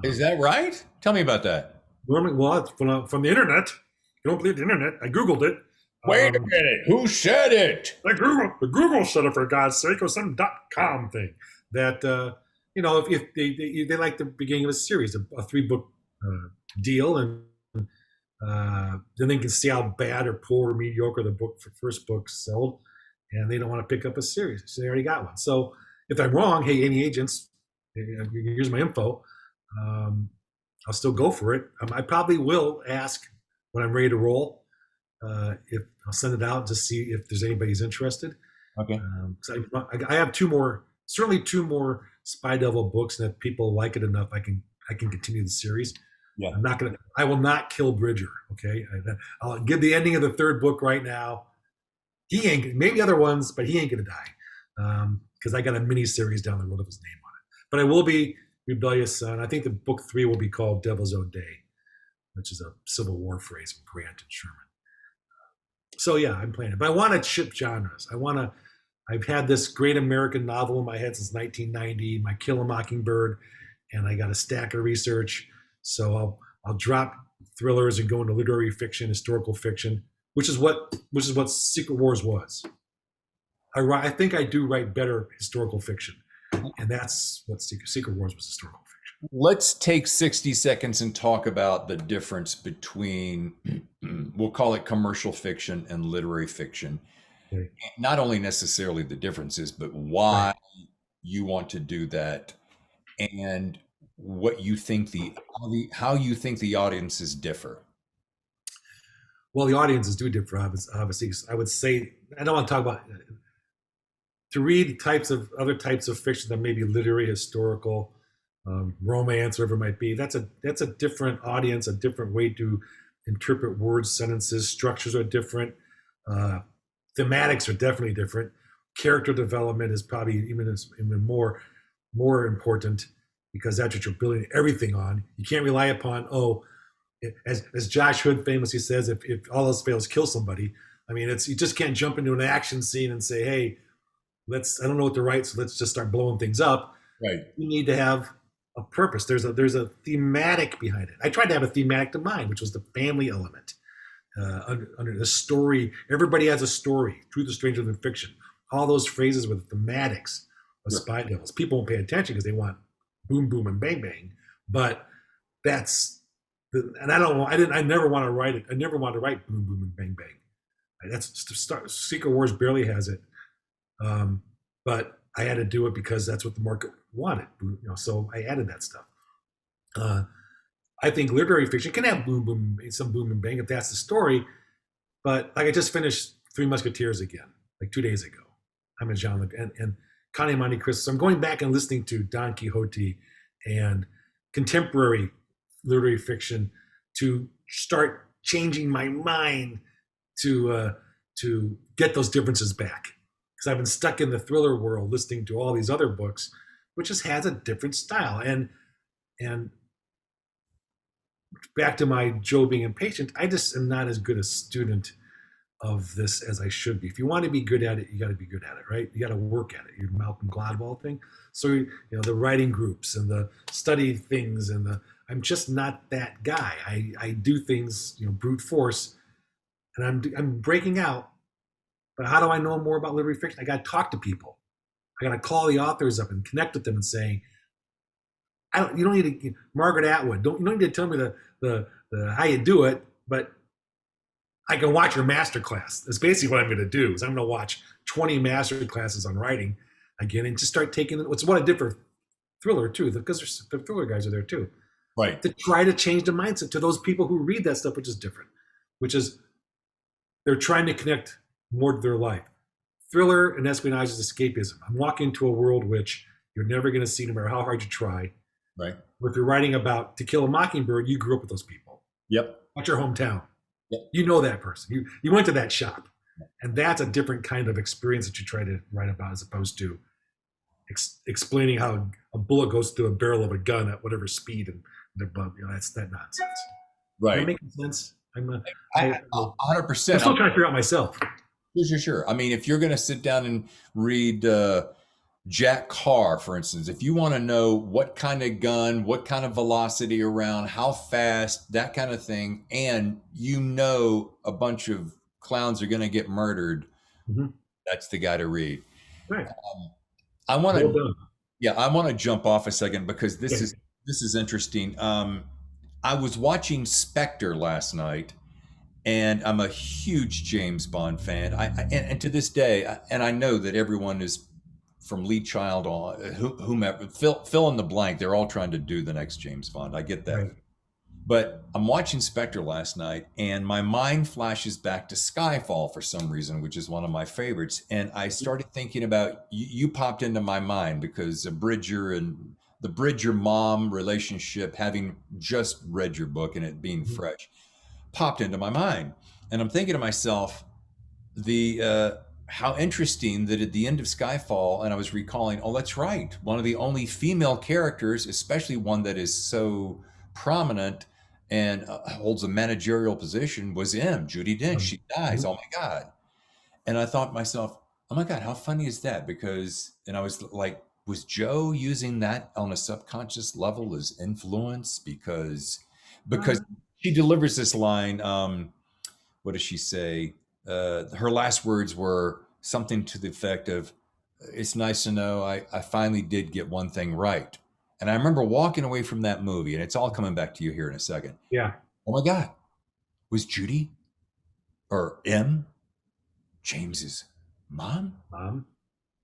Is that right? Tell me about that. Normally, well, it's from the internet. You don't believe the internet? I googled it. Wait a Um, minute. Who said it? the Google said it, for God's sake. It was some .com thing that if they like the beginning of a series, a 3-book deal, and then they can see how bad or poor or mediocre the first book sold, and they don't want to pick up a series, so they already got one. So if I'm wrong, hey, any agents, here's my info. Um, I'll still go for it. I probably will ask when I'm ready to roll. If I'll send it out to see if there's anybody's interested. Okay. I have certainly two more Spy Devil books, and if people like it enough, I can continue the series. Yeah. I will not kill Bridger. Okay, I'll give the ending of the 3rd book right now. He ain't, maybe other ones, but he ain't gonna die, because I got a mini series down the road of his name on it. But I will be Rebellious Son. I think the book 3 will be called Devil's Own Day, which is a Civil War phrase from Grant and Sherman. So yeah, I'm playing it, but I want to shift genres. I've had this great American novel in my head since 1990, My Kill a Mockingbird, and I got a stack of research. So I'll drop thrillers and go into literary fiction, historical fiction, which is what Secret Wars was. I think I do write better historical fiction, and that's what Secret Wars was, historical fiction. Let's take 60 seconds and talk about the difference between, we'll call it commercial fiction and literary fiction. Okay. Not only necessarily the differences, but why Right. you want to do that, and what you think how you think the audiences differ. Well, the audiences do differ, obviously. I would say I don't want to talk about to read other types of fiction that may be literary, historical, romance, whatever it might be. That's a different audience, a different way to interpret words, sentences. Structures are different. Thematics are definitely different. Character development is probably even more important, because that's what you're building everything on. You can't rely upon, as Josh Hood famously says, if all else fails, kill somebody. I mean, you just can't jump into an action scene and say, hey, I don't know what to write, so let's just start blowing things up. Right. You need to have a purpose. There's a thematic behind it. I tried to have a thematic to mine, which was the family element. Under the story, everybody has a story. Truth is stranger than fiction. All those phrases with thematics of Spy Devils. People won't pay attention because they want boom, boom, and bang, bang. But and I never want to write it. I never want to write boom, boom, and bang, bang. Secret Wars barely has it. But I had to do it because that's what the market wanted. So I added that stuff. I think literary fiction can have some boom and bang if that's the story. But like I just finished Three Musketeers again, like 2 days ago. I'm a genre and Conde Monte Cristo. So I'm going back and listening to Don Quixote and contemporary literary fiction to start changing my mind to get those differences back. Because I've been stuck in the thriller world listening to all these other books, which just has a different style. And back to my Joe being impatient, I just am not as good a student of this as I should be. If you want to be good at it, you got to be good at it, right? You got to work at it. Your Malcolm Gladwell thing. So the writing groups and the study things I'm just not that guy. I do things brute force, and I'm breaking out. But how do I know more about literary fiction? I got to talk to people. I got to call the authors up and connect with them and say, you don't need to, Margaret Atwood. You don't need to tell me the how you do it, but I can watch your master class. That's basically what I'm going to do. Is I'm going to watch 20 master classes on writing again and just start taking it. What's what I did for thriller too, because the thriller guys are there too. Right. To try to change the mindset to those people who read that stuff, which is different, which is they're trying to connect more to their life. Thriller and espionage is escapism. I'm walking into a world which you're never going to see no matter how hard you try. Right. If you're writing about To Kill a Mockingbird, you grew up with those people. Yep. That's your hometown. Yep. You know that person. You went to that shop. And that's a different kind of experience that you try to write about, as opposed to explaining how a bullet goes through a barrel of a gun at whatever speed and that's that nonsense. Right. Am I making sense? I'm 100%. I'm still trying to figure out myself. Sure. I mean, if you're going to sit down and read Jack Carr, for instance, if you want to know what kind of gun, what kind of velocity around, how fast, that kind of thing, and you know a bunch of clowns are going to get murdered, Hmm. that's the guy to read. Right. I want Well to, done. yeah, I want to jump off a second because Okay. this is interesting. I was watching Spectre last night, and I'm a huge James Bond fan. And to this day, and I know that everyone is from Lee Child on whomever, fill in the blank. They're all trying to do the next James Bond. I get that. Right. But I'm watching Spectre last night, and my mind flashes back to Skyfall for some reason, which is one of my favorites. And I started thinking about you, you popped into my mind because Bridger and the Bridger mom relationship, having just read your book and it being Mhm. fresh, popped into my mind. And I'm thinking to myself, the how interesting that at the end of Skyfall, and I was recalling, oh, that's right. One of the only female characters, especially one that is so prominent and holds a managerial position, was M, Judy Dench. She dies. Mhm. Oh my God. And I thought to myself, oh my God, how funny is that? Because, and I was like, was Joe using that on a subconscious level as influence? Because Uh, she delivers this line. What does she say? Her last words were something to the effect of, "It's nice to know I finally did get one thing right." And I remember walking away from that movie, and it's all coming back to you here in a second. yeah. Oh my God, was Judy or M James's mom? Mom.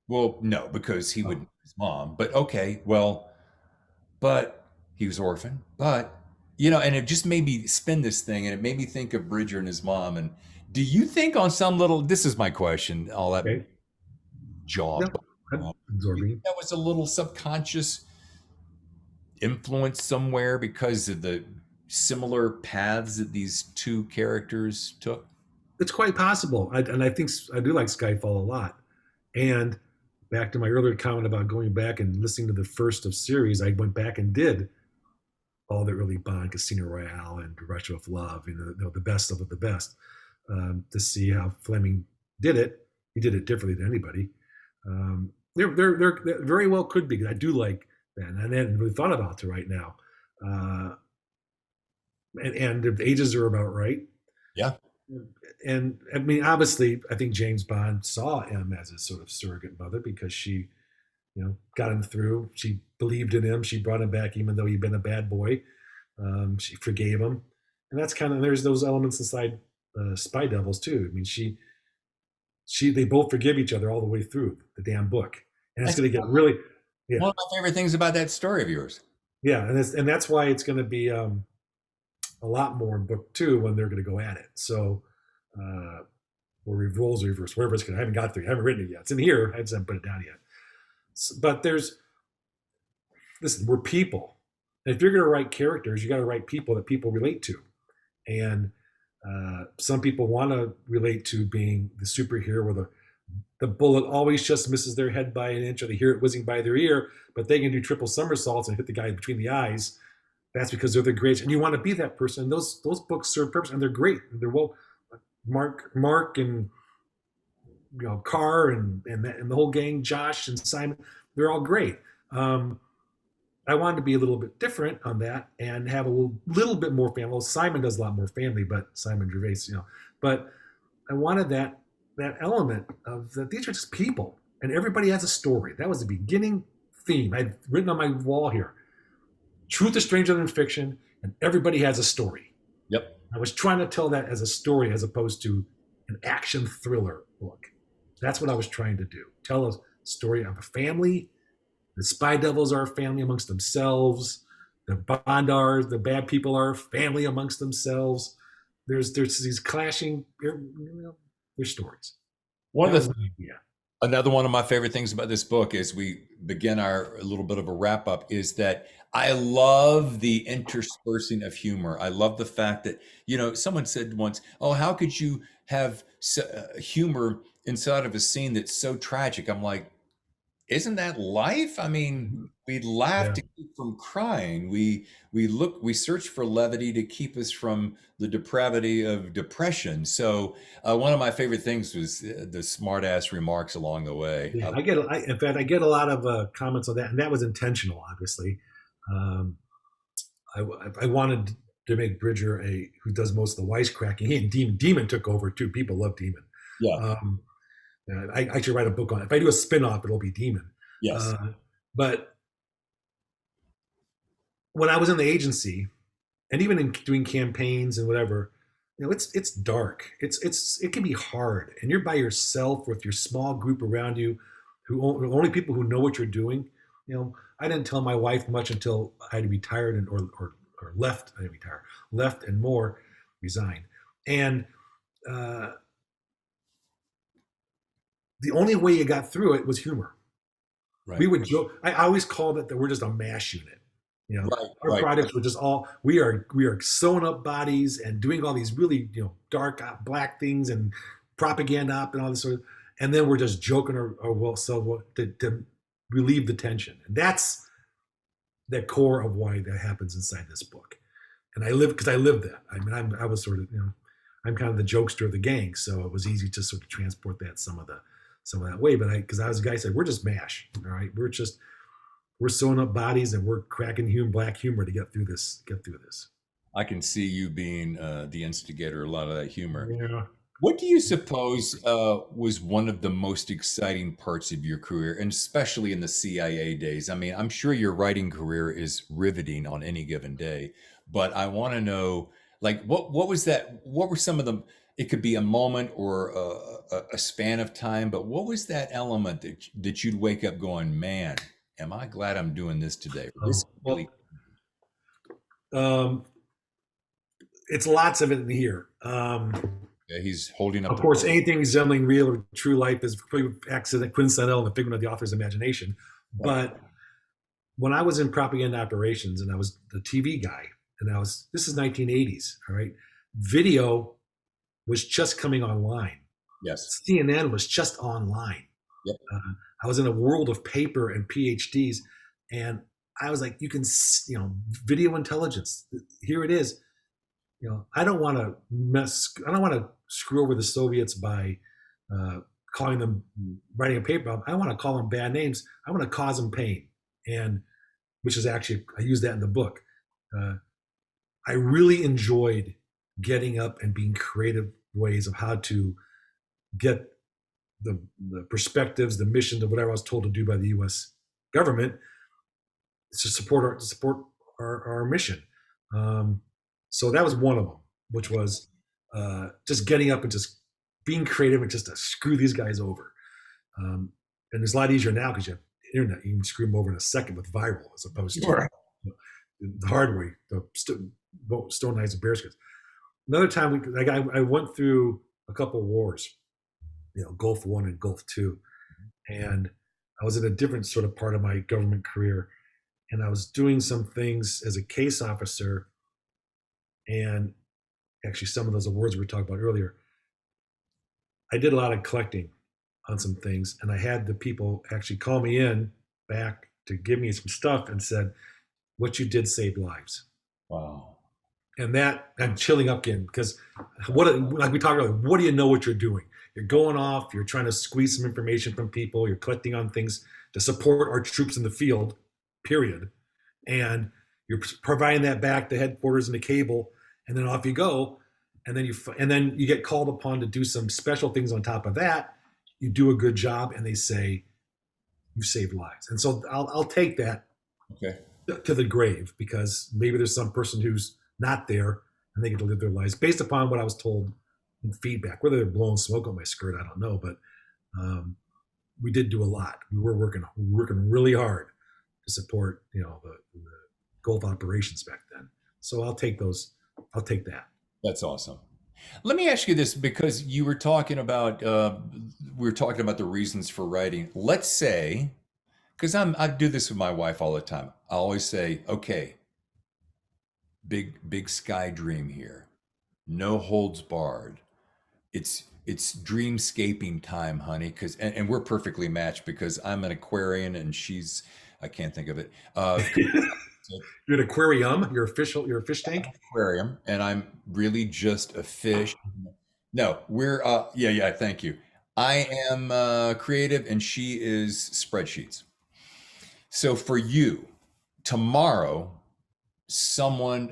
Well, no, because he would Oh, know his mom. But okay, well, but he was orphaned. But and it just made me spin this thing, and it made me think of Bridger and his mom. And do you think on some little? This is my question. All that okay. jaw. Yeah. I'm You think absorbing. that was a little subconscious influence somewhere because of the similar paths that these two characters took? It's quite possible. And I think I do like Skyfall a lot. And back to my earlier comment about going back and listening to the first of series, I went back and did all the early Bond, Casino Royale, and Rush of Love, the best of the best, to see how Fleming did it. He did it differently than anybody. They're very well could be. I do like that, and I hadn't really thought about it right now. Uh, and the ages are about right. Yeah. And I mean, obviously, I think James Bond saw M as a sort of surrogate mother because she, got him through. She believed in him. She brought him back, even though he'd been a bad boy. She forgave him, and that's kind of there's those elements inside Spy Devils too. I mean, they both forgive each other all the way through the damn book, and it's That's going to get really, yeah, one of my favorite things about that story of yours. yeah, and that's why it's going to be a lot more in book two when they're going to go at it. So. Or roles reverse, wherever it's going. I haven't got there. I haven't written it yet. It's in here. I just haven't put it down yet. But listen, we're people. And if you're going to write characters, you got to write people that people relate to. And some people want to relate to being the superhero where the bullet always just misses their head by an inch, or they hear it whizzing by their ear, but they can do triple somersaults and hit the guy between the eyes. That's because they're the greatest, and you want to be that person. And those books serve purpose, and they're great. They're well, Mark, and Carr and the whole gang, Josh and Simon, they're all great. I wanted to be a little bit different on that and have a little bit more family. Well, Simon does a lot more family, but Simon Gervais. But I wanted that element of that these are just people and everybody has a story. That was the beginning theme I'd written on my wall here. Truth is stranger than fiction, and everybody has a story. Yep. I was trying to tell that as a story as opposed to an action thriller book. That's what I was trying to do. Tell a story of a family. The Spy Devils are a family amongst themselves. The Bondars, the bad people, are a family amongst themselves. There's these clashing, there's stories. One That of was the my idea. Another one of my favorite things about this book as we begin our a little bit of a wrap up is that I love the interspersing of humor. I love the fact that, someone said once, "Oh, how could you have humor inside of a scene that's so tragic?" I'm like, isn't that life? I mean, We laugh Yeah. to keep from crying. We search for levity to keep us from the depravity of depression. So one of my favorite things was the smart ass remarks along the way. Yeah, in fact, I get a lot of comments on that, and that was intentional, obviously. Um, I wanted to make Bridger who does most of the wisecracking. He and Demon took over too. People love Demon. Yeah. Um, I should write a book on it. If I do a spin-off, it'll be Demon. Yes. But when I was in the agency, and even in doing campaigns and whatever, it's dark. It can be hard, and you're by yourself with your small group around you, only people who know what you're doing. I didn't tell my wife much until I had retired or left. I didn't retire, left and more, resigned, and uh, the only way you got through it was humor. Right. We would joke. I always called it that we're just a mash unit. Right. Our Right. projects were just all we are sewing up bodies and doing all these really dark black things and propaganda op and all this sort of, and then we're just joking or well so to relieve the tension. And that's the core of why that happens inside this book. And I live because I lived that. I mean, I was sort of I'm kind of the jokester of the gang, so it was easy to sort of transport that some of that way. But because I was a guy who said we're just mash, all right, we're sewing up bodies and we're cracking black humor to get through this. I can see you being the instigator, a lot of that humor. Yeah. What do you suppose was one of the most exciting parts of your career, and especially in the CIA days? I mean, I'm sure your writing career is riveting on any given day, but I want to know, like, what was that? What were some of them? It could be a moment or a span of time, but what was that element that you'd wake up going, man, am I glad I'm doing this today? This really, Um, it's lots of it in here. yeah, he's holding up. Of course, anything resembling real or true life is accident, coincidental, and a figment of the author's imagination. But when I was in propaganda operations and I was the TV guy, and this is 1980s, all right, video was just coming online. Yes. CNN was just online. Yep. I was in a world of paper and PhDs, and I was like, you can, video intelligence. Here it is. I don't want to screw over the Soviets by calling them, writing a paper. I want to call them bad names. I want to cause them pain, and which is actually I use that in the book. I really enjoyed getting up and being creative ways of how to get the perspectives, the missions, of whatever I was told to do by the U.S. government to support our mission. So that was one of them, which was just getting up and just being creative and just to screw these guys over. And it's a lot easier now because you have internet. You can screw them over in a second with viral as opposed to the hard way, the stone knives and bear skins. Another time, I went through a couple of wars, Gulf War and Gulf II, and I was in a different sort of part of my government career, and I was doing some things as a case officer, and actually some of those awards we were talking about earlier. I did a lot of collecting on some things, and I had the people actually call me in back to give me some stuff and said, "What you did saved lives." Wow. And that I'm chilling up again because like we talked about, what do you know what you're doing? You're going off, you're trying to squeeze some information from people, you're collecting on things to support our troops in the field, period. And you're providing that back to headquarters and the cable, and then off you go. And then you get called upon to do some special things on top of that. You do a good job, and they say you saved lives. And so I'll take that to the grave because maybe there's some person who's not there and they get to live their lives based upon what I was told in feedback. Whether they're blowing smoke on my skirt, I don't know, but we did do a lot. We were working really hard to support the Gulf operations back then. So I'll take that. That's awesome. Let me ask you this because you were talking about the reasons for writing. Let's say, because I do this with my wife all the time. I always say, okay, big sky dream here, no holds barred. It's dreamscaping time, honey. And we're perfectly matched because I'm an Aquarian and she's I can't think of it. You're an aquarium. You're a fish tank. Aquarium, and I'm really just a fish. No, we're yeah, thank you. I am creative and she is spreadsheets. So for you, tomorrow,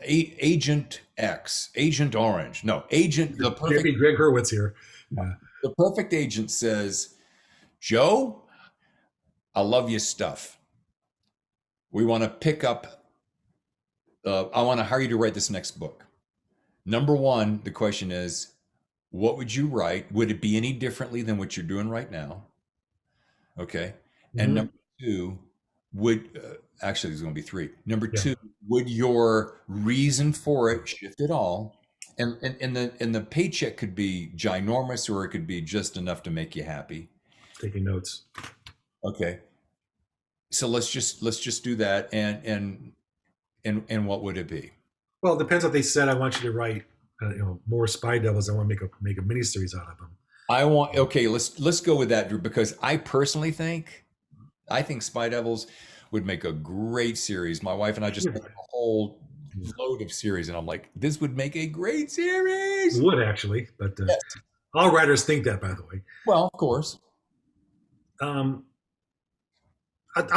Agent X, Agent Orange, no, Agent, Can't be Greg Hurwitz here. Yeah. the perfect agent says, Joe, I love your stuff. We want to pick up, I want to hire you to write this next book. Number one, the question is, what would you write? Would it be any differently than what you're doing right now? Okay. And Mhm. number two, would actually there's going to be three. Number Yeah. two, would your reason for it shift at all? And the paycheck could be ginormous or it could be just enough to make you happy. Taking notes. Okay. So let's just do that. And what would it be? Well, it depends if they said I want you to write, more Spy Devils. I want to make a miniseries out of them. Okay, let's go with that, Drew, because I personally think Spy Devils would make a great series. My wife and I just Yeah. made a whole load of series, and I'm like, this would make a great series. It would actually, but Yes. all writers think that, by the way. Well, of course. I'll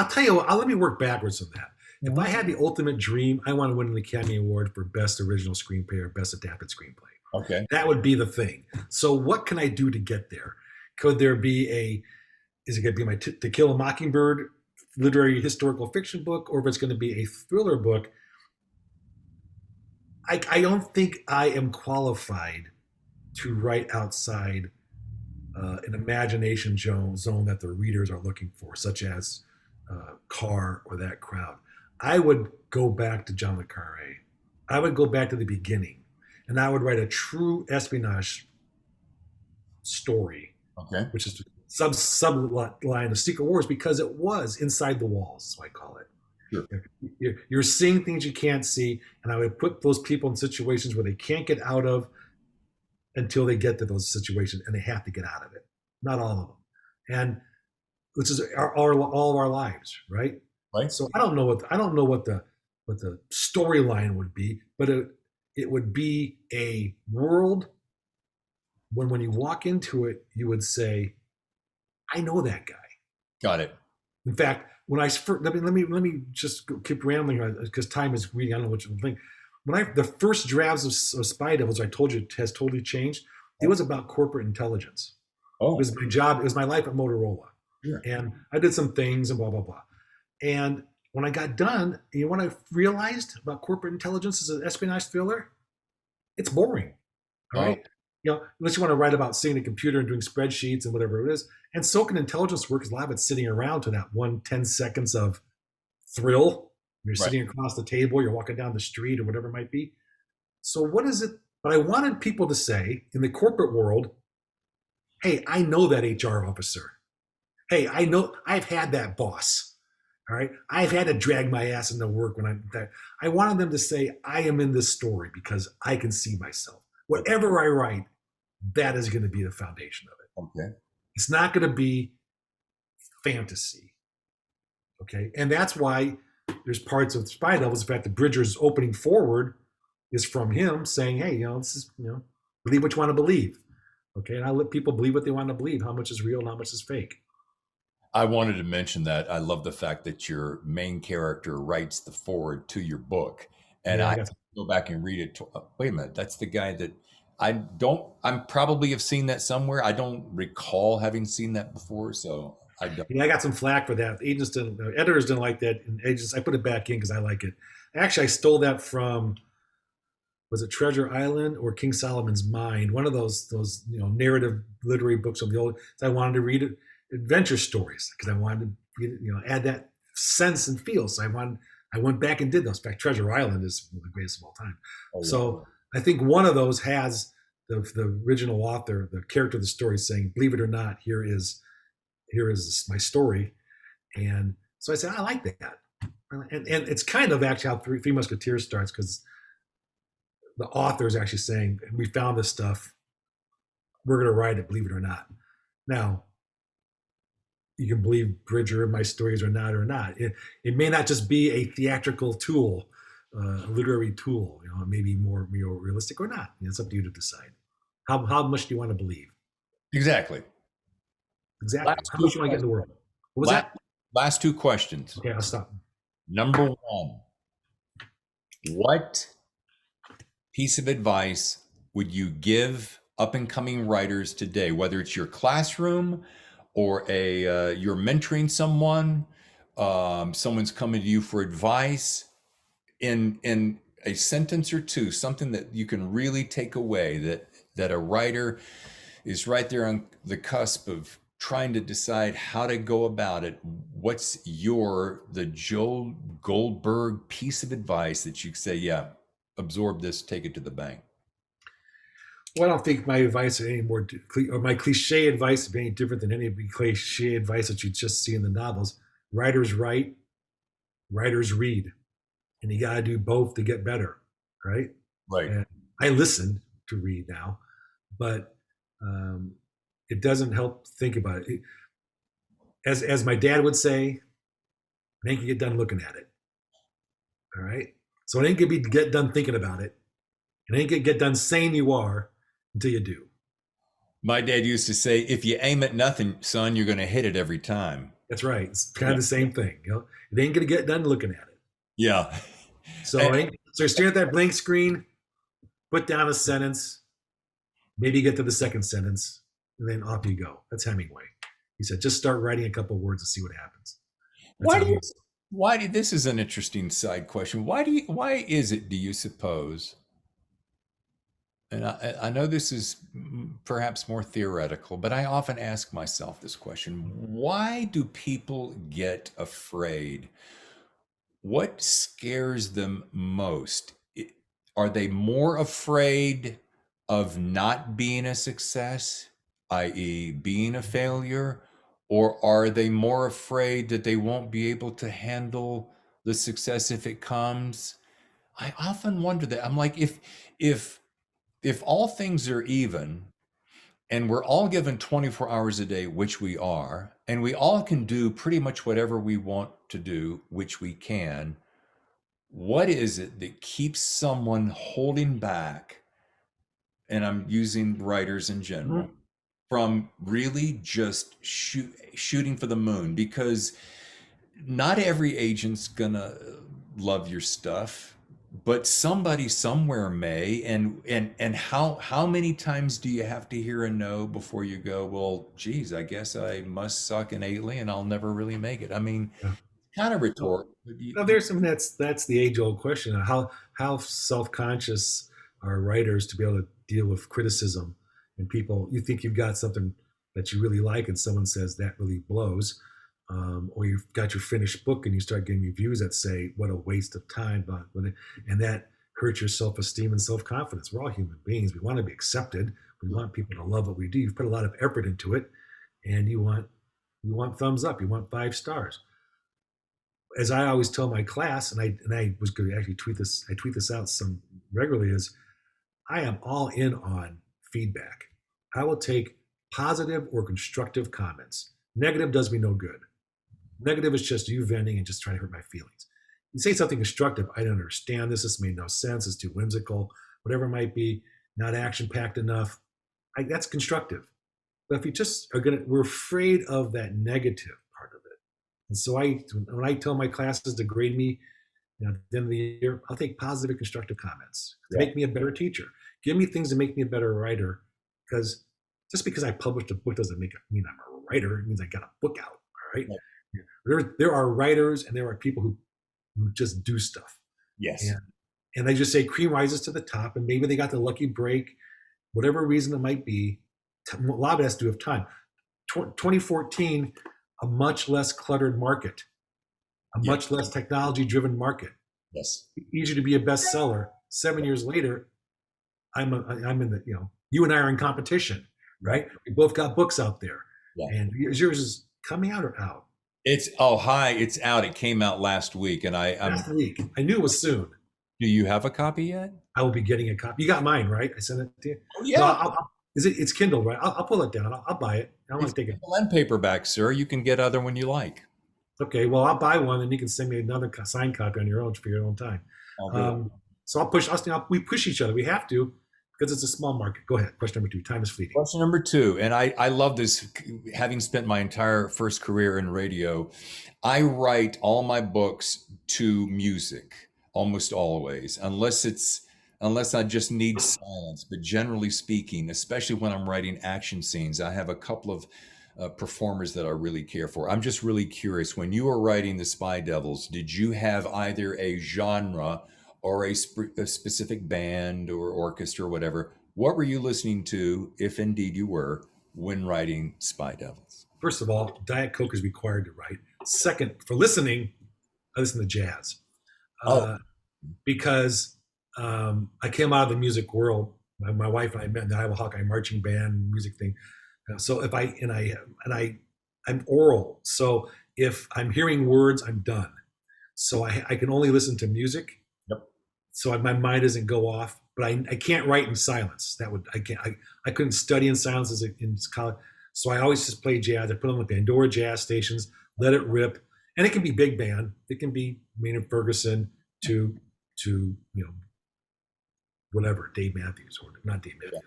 tell you what, let me work backwards on that. If I had the ultimate dream, I want to win an Academy Award for Best Original Screenplay or Best Adapted Screenplay. Okay. That would be the thing. So what can I do to get there? Could there be is it going to be my To Kill a Mockingbird literary historical fiction book, or if it's going to be a thriller book? I don't think I am qualified to write outside an imagination zone that the readers are looking for, such as Carr or that crowd. I would go back to John le Carré. I would go back to the beginning, and I would write a true espionage story, Okay. which is subline of Secret Wars, because it was inside the walls, is what I call it. Sure. You're seeing things you can't see, and I would put those people in situations where they can't get out of until they get to those situations, and they have to get out of it. Not all of them, and which is all of our lives, right? Right. So I don't know what the storyline would be, but it would be a world when you walk into it, you would say, I know that guy. Got it. In fact, when I first, let me just keep rambling because time is reading. I don't know what you think. The first drafts of Spy Devils, I told you, has totally changed. It was about corporate intelligence. Oh. It was my job. It was my life at Motorola. Sure. And I did some things and blah, blah, blah. And when I got done, what I realized about corporate intelligence as an espionage thriller, it's boring. All right. Unless you want to write about sitting at a computer and doing spreadsheets and whatever it is. And so can intelligence work, because a lot of it's sitting around to that 10 seconds of thrill. You're sitting across the table, you're walking down the street or whatever it might be. So what is it? But I wanted people to say in the corporate world, hey, I know that HR officer. Hey, I know I've had that boss. All right. I've had to drag my ass into work when I'm there. I wanted them to say, I am in this story because I can see myself. Whatever I write, that is going to be the foundation of it. Okay. It's not going to be fantasy. Okay. And that's why there's parts of Spy Devils. In fact, the Bridger's opening forward is from him saying, hey, this is, believe what you want to believe. Okay. And I let people believe what they want to believe, how much is real and how much is fake. I wanted to mention that. I love the fact that your main character writes the foreword to your book. And I go back and read it. Wait a minute. That's the guy that I'm probably have seen that somewhere. I don't recall having seen that before. So I don't. I got some flack for that. Editors didn't like that. And I put it back in because I like it. Actually, I stole that from, was it Treasure Island or King Solomon's Mind? One of those narrative literary books of the old. I wanted to read adventure stories because I wanted to add that sense and feel. So I went back and did those. In fact, Treasure Island is one of the greatest of all time. Oh, yeah. So I think one of those has the original author, the character of the story, saying, believe it or not, here is my story. And so I said, I like that. And it's kind of actually how Three Musketeers starts, because the author is actually saying, we found this stuff, we're going to write it, believe it or not. Now, you can believe Bridger and my stories or not. It may not just be a theatrical tool, a literary tool. You know, it may be more realistic or not. You know, it's up to you to decide. How much do you want to believe? Exactly. Exactly. Last How two much you want to get in the world? What was that? Last two questions. Okay, I'll stop. Number one, what piece of advice would you give up and coming writers today, whether it's your classroom or you're mentoring someone, someone's coming to you for advice, in a sentence or two, something that you can really take away, that a writer is right there on the cusp of trying to decide how to go about it. What's the Joel Goldberg piece of advice that you say, yeah, absorb this, take it to the bank? Well, I don't think my advice is any more, or my cliche advice is any different than any cliche advice that you just see in the novels. Writers write, writers read, and you got to do both to get better, right? Right. And I listen to read now, but it doesn't help think about it. As my dad would say, it ain't gonna get done looking at it. All right. So it ain't gonna get done thinking about it. It ain't gonna get done saying you are until you do. My dad used to say, if you aim at nothing, son, you're going to hit it every time. That's right. It's kind of the same thing. You know, it ain't gonna get done looking at it. Yeah. So stare at that blank screen, put down a sentence, maybe get to the second sentence, and then off you go. That's Hemingway. He said, just start writing a couple of words and see what happens. This is an interesting side question. Why is it, do you suppose, and I know this is perhaps more theoretical, but I often ask myself this question: why do people get afraid? What scares them most? Are they more afraid of not being a success, i.e., being a failure? Or are they more afraid that they won't be able to handle the success if it comes? I often wonder that. I'm like, if all things are even and we're all given 24 hours a day, which we are, and we all can do pretty much whatever we want to do, which we can, what is it that keeps someone holding back? And I'm using writers in general, from really just shooting for the moon, because not every agent's gonna love your stuff, but somebody somewhere may. And how many times do you have to hear a no before you go, well, geez, I guess I must suck innately and I'll never really make it? I mean, kind of rhetorical. No, there's some that's the age old question of how self-conscious are writers to be able to deal with criticism and people. You think you've got something that you really like, and someone says that really blows, or you've got your finished book and you start getting reviews that say what a waste of time, and that hurts your self-esteem and self-confidence. We're all human beings. We want to be accepted. We want people to love what we do. You've put a lot of effort into it, and you want thumbs up. You want 5 stars. As I always tell my class, and I was going to actually tweet this out some regularly, is I am all in on feedback. I will take positive or constructive comments. Negative does me no good. Negative is just you venting and just trying to hurt my feelings. You say something constructive, I don't understand this. This made no sense. It's too whimsical, whatever it might be, not action-packed enough. That's constructive. But if you just we're afraid of that negative part of it. And so when I tell my classes to grade me, at the end of the year, I'll take positive and constructive comments to make me a better teacher. Give me things to make me a better writer, because just because I published a book doesn't mean I'm a writer. It means I got a book out. All right. Yeah. There are writers and there are people who just do stuff. Yes. And they just say cream rises to the top, and maybe they got the lucky break, whatever reason it might be. A lot of it has to do with time. 2014, a much less cluttered market, a much less technology-driven market. Yes. Easier to be a bestseller. 7 years later, I'm in the, you and I are in competition, right? We both got books out there, and yours is coming out or out? It's out. It came out last week, and last week. I knew it was soon. Do you have a copy yet? I will be getting a copy. You got mine, right? I sent it to you. Oh, yeah. Is it? It's Kindle, right? I'll pull it down. I'll buy it. I want It's to take it. Kindle and paperback, sir. You can get other when you like. Okay, well, I'll buy one, and you can send me another signed copy on your own for your own time. I'll do it. So I'll push. We push each other. We have to because it's a small market. Go ahead. Question number 2. Time is fleeting. Question number 2, and I love this, having spent my entire first career in radio, I write all my books to music, almost always, unless I just need silence. But generally speaking, especially when I'm writing action scenes, I have a couple of performers that I really care for. I'm just really curious, when you were writing The Spy Devils, did you have either a genre or a specific band or orchestra or whatever? What were you listening to, if indeed you were, when writing Spy Devils? First of all, Diet Coke is required to write. Second, for listening, I listen to jazz because I came out of the music world. My wife and I met in the Iowa Hawkeye marching band music thing. So if I'm oral. So if I'm hearing words, I'm done. So I can only listen to music. Yep. So my mind doesn't go off. But I can't write in silence. I couldn't study in silence in college. So I always just play jazz. I put on the Pandora jazz stations, let it rip, and it can be big band. It can be Maynard Ferguson to whatever, Dave Matthews, or not Dave Matthews,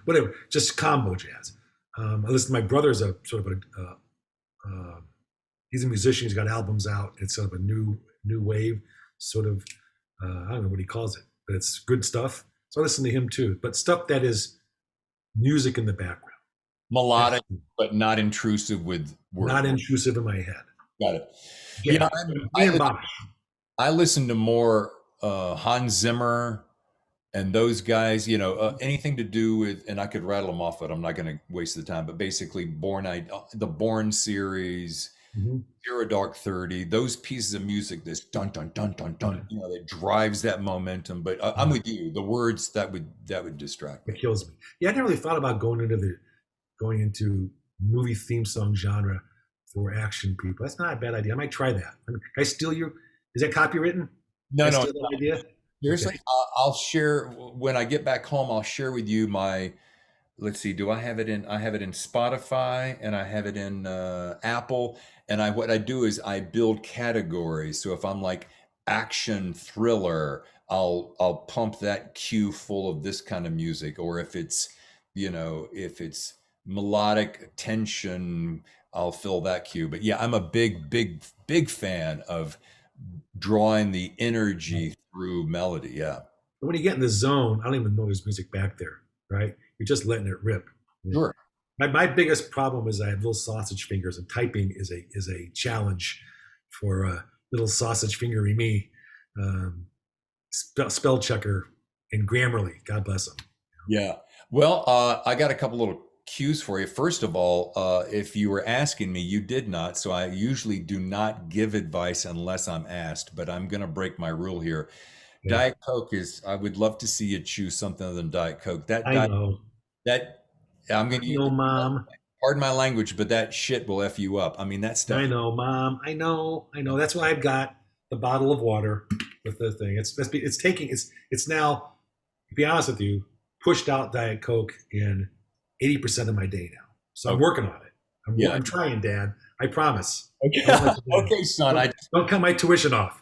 whatever, just combo jazz. I listen to my brother's a sort of he's a musician. He's got albums out. It's sort of a new wave, sort of, I don't know what he calls it, but it's good stuff. So I listen to him too, but stuff that is music in the background. Melodic, but not intrusive with words. Not intrusive in my head. Got it. Yeah, I listen to more Hans Zimmer and those guys, anything to do with, and I could rattle them off, but I'm not going to waste the time, but basically the Bourne series, Zero Dark 30, those pieces of music, this dun, dun, dun, dun, dun, that drives that momentum. But I'm with you. The words that would distract me. It kills me. Yeah, I never really thought about going into movie theme song genre for action people. That's not a bad idea. I might try that. Can I steal you? Is that copywritten? No. Steal that idea? Seriously, Okay. I'll share when I get back home. I'll share with you my. Let's see. Do I have it in? I have it in Spotify and I have it in Apple. And what I do is I build categories. So if I'm like action thriller, I'll pump that queue full of this kind of music. Or if it's melodic tension, I'll fill that queue. But yeah, I'm a big fan of drawing the energy through melody. Yeah. But when you get in the zone, I don't even know there's music back there, right? You're just letting it rip. Sure. My biggest problem is I have little sausage fingers, and typing is a challenge for little sausage fingery me. Spell checker and Grammarly, God bless them. Yeah. Well, I got a couple little cues for you. First of all, if you were asking me, you did not. So I usually do not give advice unless I'm asked, but I'm going to break my rule here. Yeah. Diet Coke I would love to see you choose something other than Diet Coke. I know. I'm going to use, Mom. Pardon my language, but that shit will F you up. I mean, that stuff. I know, Mom. I know. That's why I've got the bottle of water with the thing. It's now, to be honest with you, pushed out Diet Coke in 80% of my day now. So I'm working on it. I'm trying, Dad. I promise. Okay, okay, son. Don't cut my tuition off.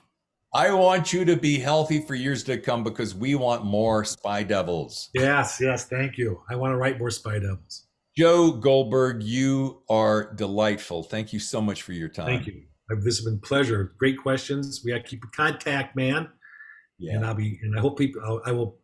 I want you to be healthy for years to come because we want more Spy Devils. Yes. Thank you. I want to write more Spy Devils. Joe Goldberg, you are delightful. Thank you so much for your time. Thank you. This has been a pleasure. Great questions. We have to keep in contact, man. Yeah. And I hope I will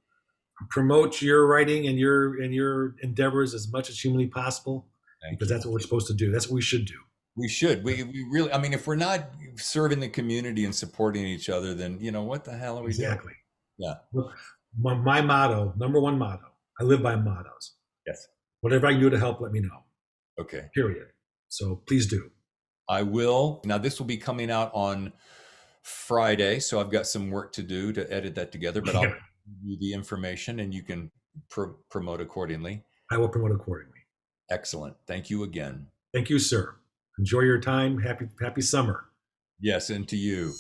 promote your writing and your endeavors as much as humanly possible, because that's what we're supposed to do. That's what we should do. We should. We really, I mean, if we're not serving the community and supporting each other, then, what the hell are we doing? Exactly. Yeah. Look, my motto, number one motto, I live by mottos. Yes. Whatever I can do to help, let me know. Okay. Period. So please do. I will. Now, this will be coming out on Friday, so I've got some work to do to edit that together, but I'll give you the information and you can promote accordingly. I will promote accordingly. Excellent. Thank you again. Thank you, sir. Enjoy your time. Happy summer. Yes, and to you.